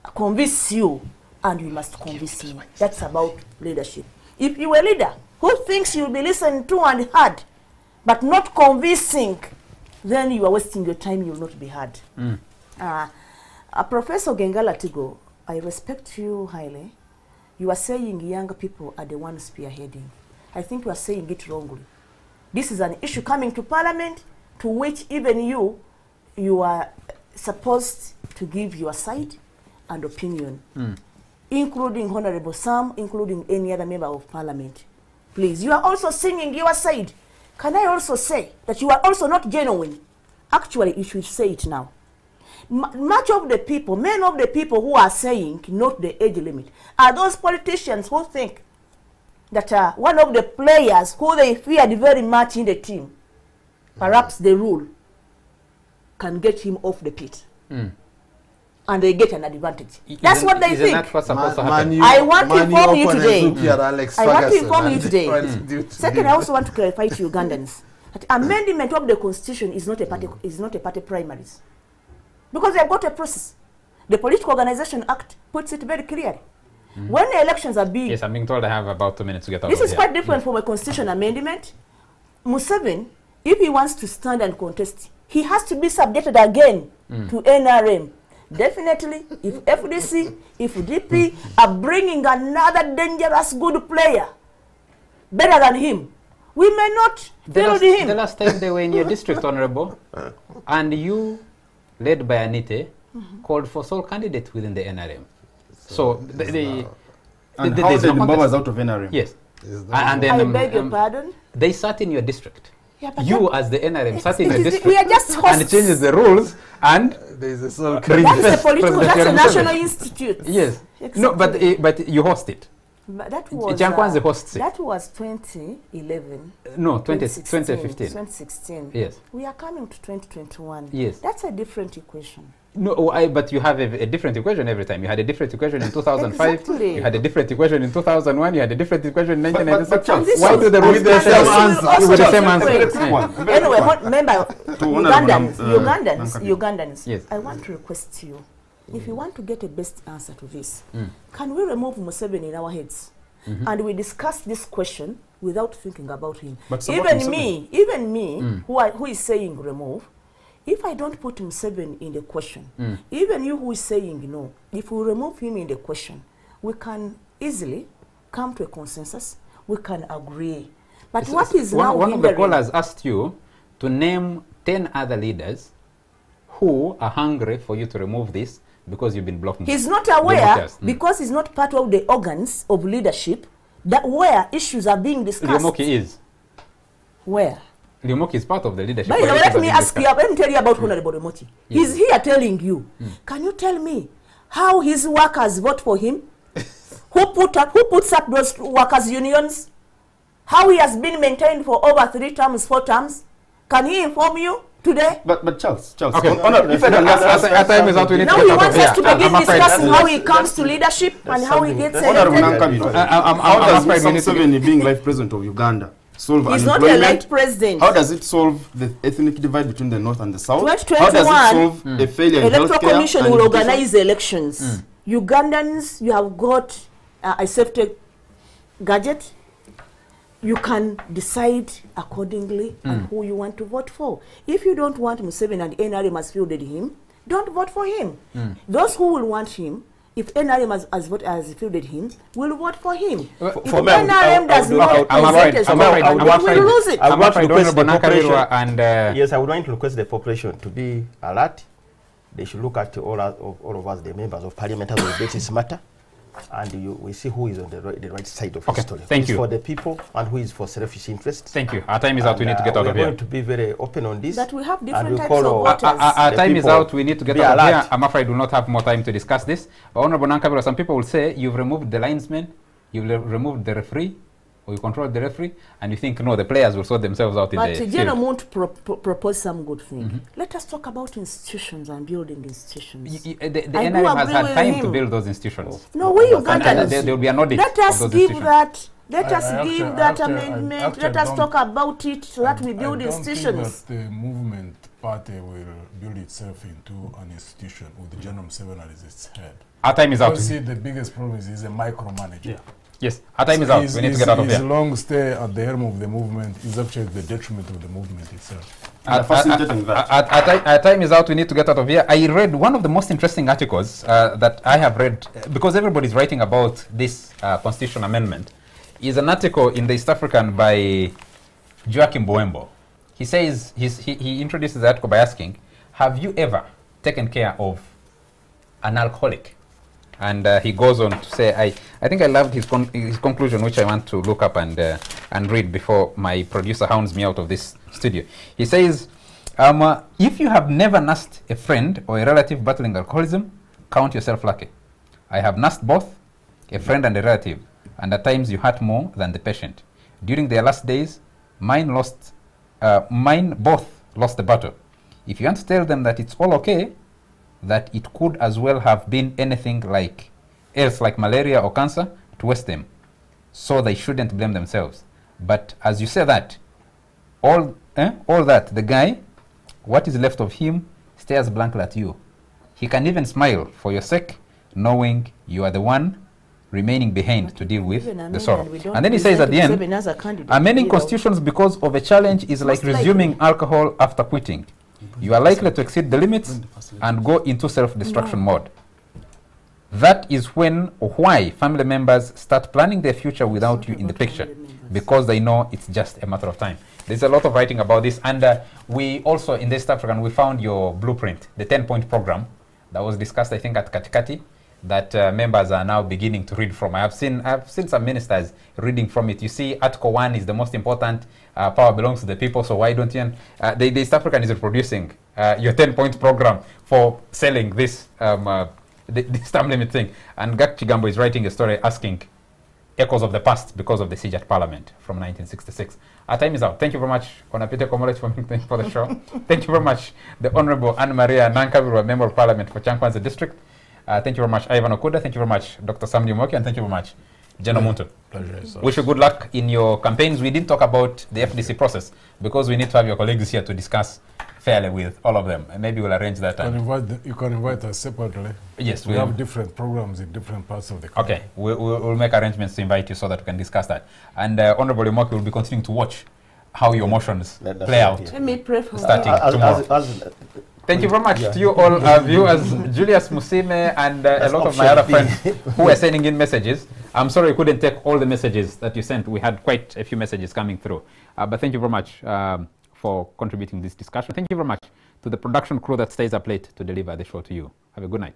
convince you, and you must convince me. That's about leadership. If you are a leader who thinks you'll be listened to and heard, but not convincing, then you are wasting your time, you will not be heard. Professor Gengala Tigo, I respect you highly. You are saying young people are the ones spearheading. I think you are saying it wrongly. This is an issue coming to Parliament, to which even you are supposed to give your side and opinion, including Honorable Sam, including any other member of parliament. Please, you are also singing your side. Can I also say that you are also not genuine? Actually, you should say it now. Much of the people, many of the people who are saying not the age limit, are those politicians who think that one of the players who they feared very much in the team, perhaps the rule can get him off the pitch. And they get an advantage. That's what they think. I want to inform you today. I want to inform you today. Second, I also want to clarify to Ugandans that amendment of the constitution is not a party primaries, because they have got a process. The Political Organization Act puts it very clearly. When the elections are being... Yes, I'm being told I have about 2 minutes to get out. This is quite different from a constitution amendment. Museveni, if he wants to stand and contest, he has to be subjected again to NRM. Definitely, if FDC, if DP are bringing another dangerous good player, better than him, we may not field him. The last time they were in your district, Honorable, and you, led by Anite, called for sole candidate within the NRM. So the Mbaba was out of NRM. Yes. And then, I beg your pardon? They sat in your district. Yeah, but you as the NRM sat in your district. We are just hosts. And changes the rules, and there is a sole that's the political. That's a national institute. Yes. Exactly. No, but you host it. But that was hosts it. That was 2011. No, 2015. 2016. Yes. We are coming to 2021. Yes. That's a different equation. No, but you have a different equation every time. You had a different equation in 2005. Exactly. You had a different equation in 2001. You had a different equation in 1996. Why do the rules the same answer? With the same answer. Anyway, remember, Ugandans. Yes. I want to request you, if you want to get a best answer to this, can we remove Museveni in our heads? And we discuss this question without thinking about him. Even me, who is saying remove, if I don't put Museveni in the question, even you who is saying no, if we remove him in the question, we can easily come to a consensus, we can agree. But what is now one of the callers asked you to name 10 other leaders who are hungry for you to remove this because you've been blocking. He's not aware because he's not part of the organs of leadership that where issues are being discussed. Liomoki is. Where? Liomoki is part of the leadership. But let me ask you, let me tell you about Honorable Liomoki. He's here telling you. Can you tell me how his workers vote for him? Who puts up those workers' unions? How he has been maintained for over 3 terms, 4 terms? Can he inform you today? But Charles. Okay. If I can ask, time is out. We need now he wants us to begin discussing how he comes to leadership and how he gets elected. How does Museveni being life president of Uganda solve unemployment? He's not a life president. How does it solve the ethnic divide between the north and the south? 2021, how does it solve a failure in healthcare? Electoral Commission will organize elections. Ugandans, you have got a safety gadget. You can decide accordingly on who you want to vote for. If you don't want Museveni and NRM has fielded him, don't vote for him. Those who will want him, if NRM has fielded him, will vote for him. If NRM does not present a story, we will lose it. I would want to request the population, yes, I would want to request the population to be alert. They should look at all of us, the members of parliament, as we debate this matter. And we see who is on the right side of history. Thank you. For the people and who is for selfish interests. Thank you. Our time is out. We need to get out of here. We're going to be very open on this. That we have different types of voters. Our time is out. We need to get out of here. I'm afraid we will not have more time to discuss this. But Honorable Nankabirwa, some people will say you've removed the linesman, you've removed the referee, or you control the referee, and you think, no, the players will sort themselves out in the field. But General won't propose some good thing. Let us talk about institutions and building institutions. The NRM has had time to build those institutions. No, we Ugandans. There will be an audit. Let us give that. Let us give that amendment. Let us talk about it so that we build institutions. The movement party will build itself into an institution with General Museveni as its head. Our time is out. See, the biggest problem is he's a micromanager. Yeah. Yes, our time is out. We need to get out of here. His long stay at the helm of the movement is actually the detriment of the movement itself. Our time is out. We need to get out of here. I read one of the most interesting articles that I have read, because everybody's writing about this constitutional amendment, is an article in the East African by Joachim Boembo. He says, he introduces the article by asking, have you ever taken care of an alcoholic And he goes on to say, I think I loved his conclusion, which I want to look up and read before my producer hounds me out of this studio. He says, if you have never nursed a friend or a relative battling alcoholism, count yourself lucky. I have nursed both, a friend and a relative, and at times you hurt more than the patient. During their last days, mine both lost the battle. If you want to tell them that it's all okay, that it could as well have been anything else like malaria or cancer, to waste them. So they shouldn't blame themselves. But as you say that, all that, the guy, what is left of him, stares blankly at you. He can even smile for your sake, knowing you are the one remaining behind to deal with the sorrow. And then he says at the end, amending constitutions because of a challenge is like resuming alcohol after quitting. You are likely to exceed the limits and go into self-destruction mode. That is when or why family members start planning their future without you in the picture, because they know it's just a matter of time. There's a lot of writing about this, and we also, in East African, we found your blueprint, the 10-point program that was discussed, I think, at Katikati, that members are now beginning to read from. I've seen some ministers reading from it. You see, Article 1 is the most important. Power belongs to the people, so why don't you? The East African is reproducing your 10-point program for selling this this term limit thing. And Gak Chigambo is writing a story asking echoes of the past because of the siege at Parliament from 1966. Our time is out. Thank you very much, Honorable Komolech, for the show. Thank you very much, the Honorable Anne-Maria Nankabirwa, Member of Parliament for Chankwanza District. Thank you very much, Ivan Okuda. Thank you very much, Dr. Sam Nyumoki, and thank you very much, Jeno Muntu. Pleasure. Wish you good luck in your campaigns. We didn't talk about the FDC process because we need to have your colleagues here to discuss fairly with all of them. And maybe we'll arrange that time. You can invite us separately. Yes, we have different programs in different parts of the country. Okay, we'll make arrangements to invite you so that we can discuss that. And Honorable Nyumoki will be continuing to watch how your motions play out. Let me pray for starting tomorrow. Thank you very much to you all viewers, Julius Musime and a lot of my other friends who are sending in messages. I'm sorry we couldn't take all the messages that you sent. We had quite a few messages coming through. But thank you very much for contributing to this discussion. Thank you very much to the production crew that stays up late to deliver the show to you. Have a good night.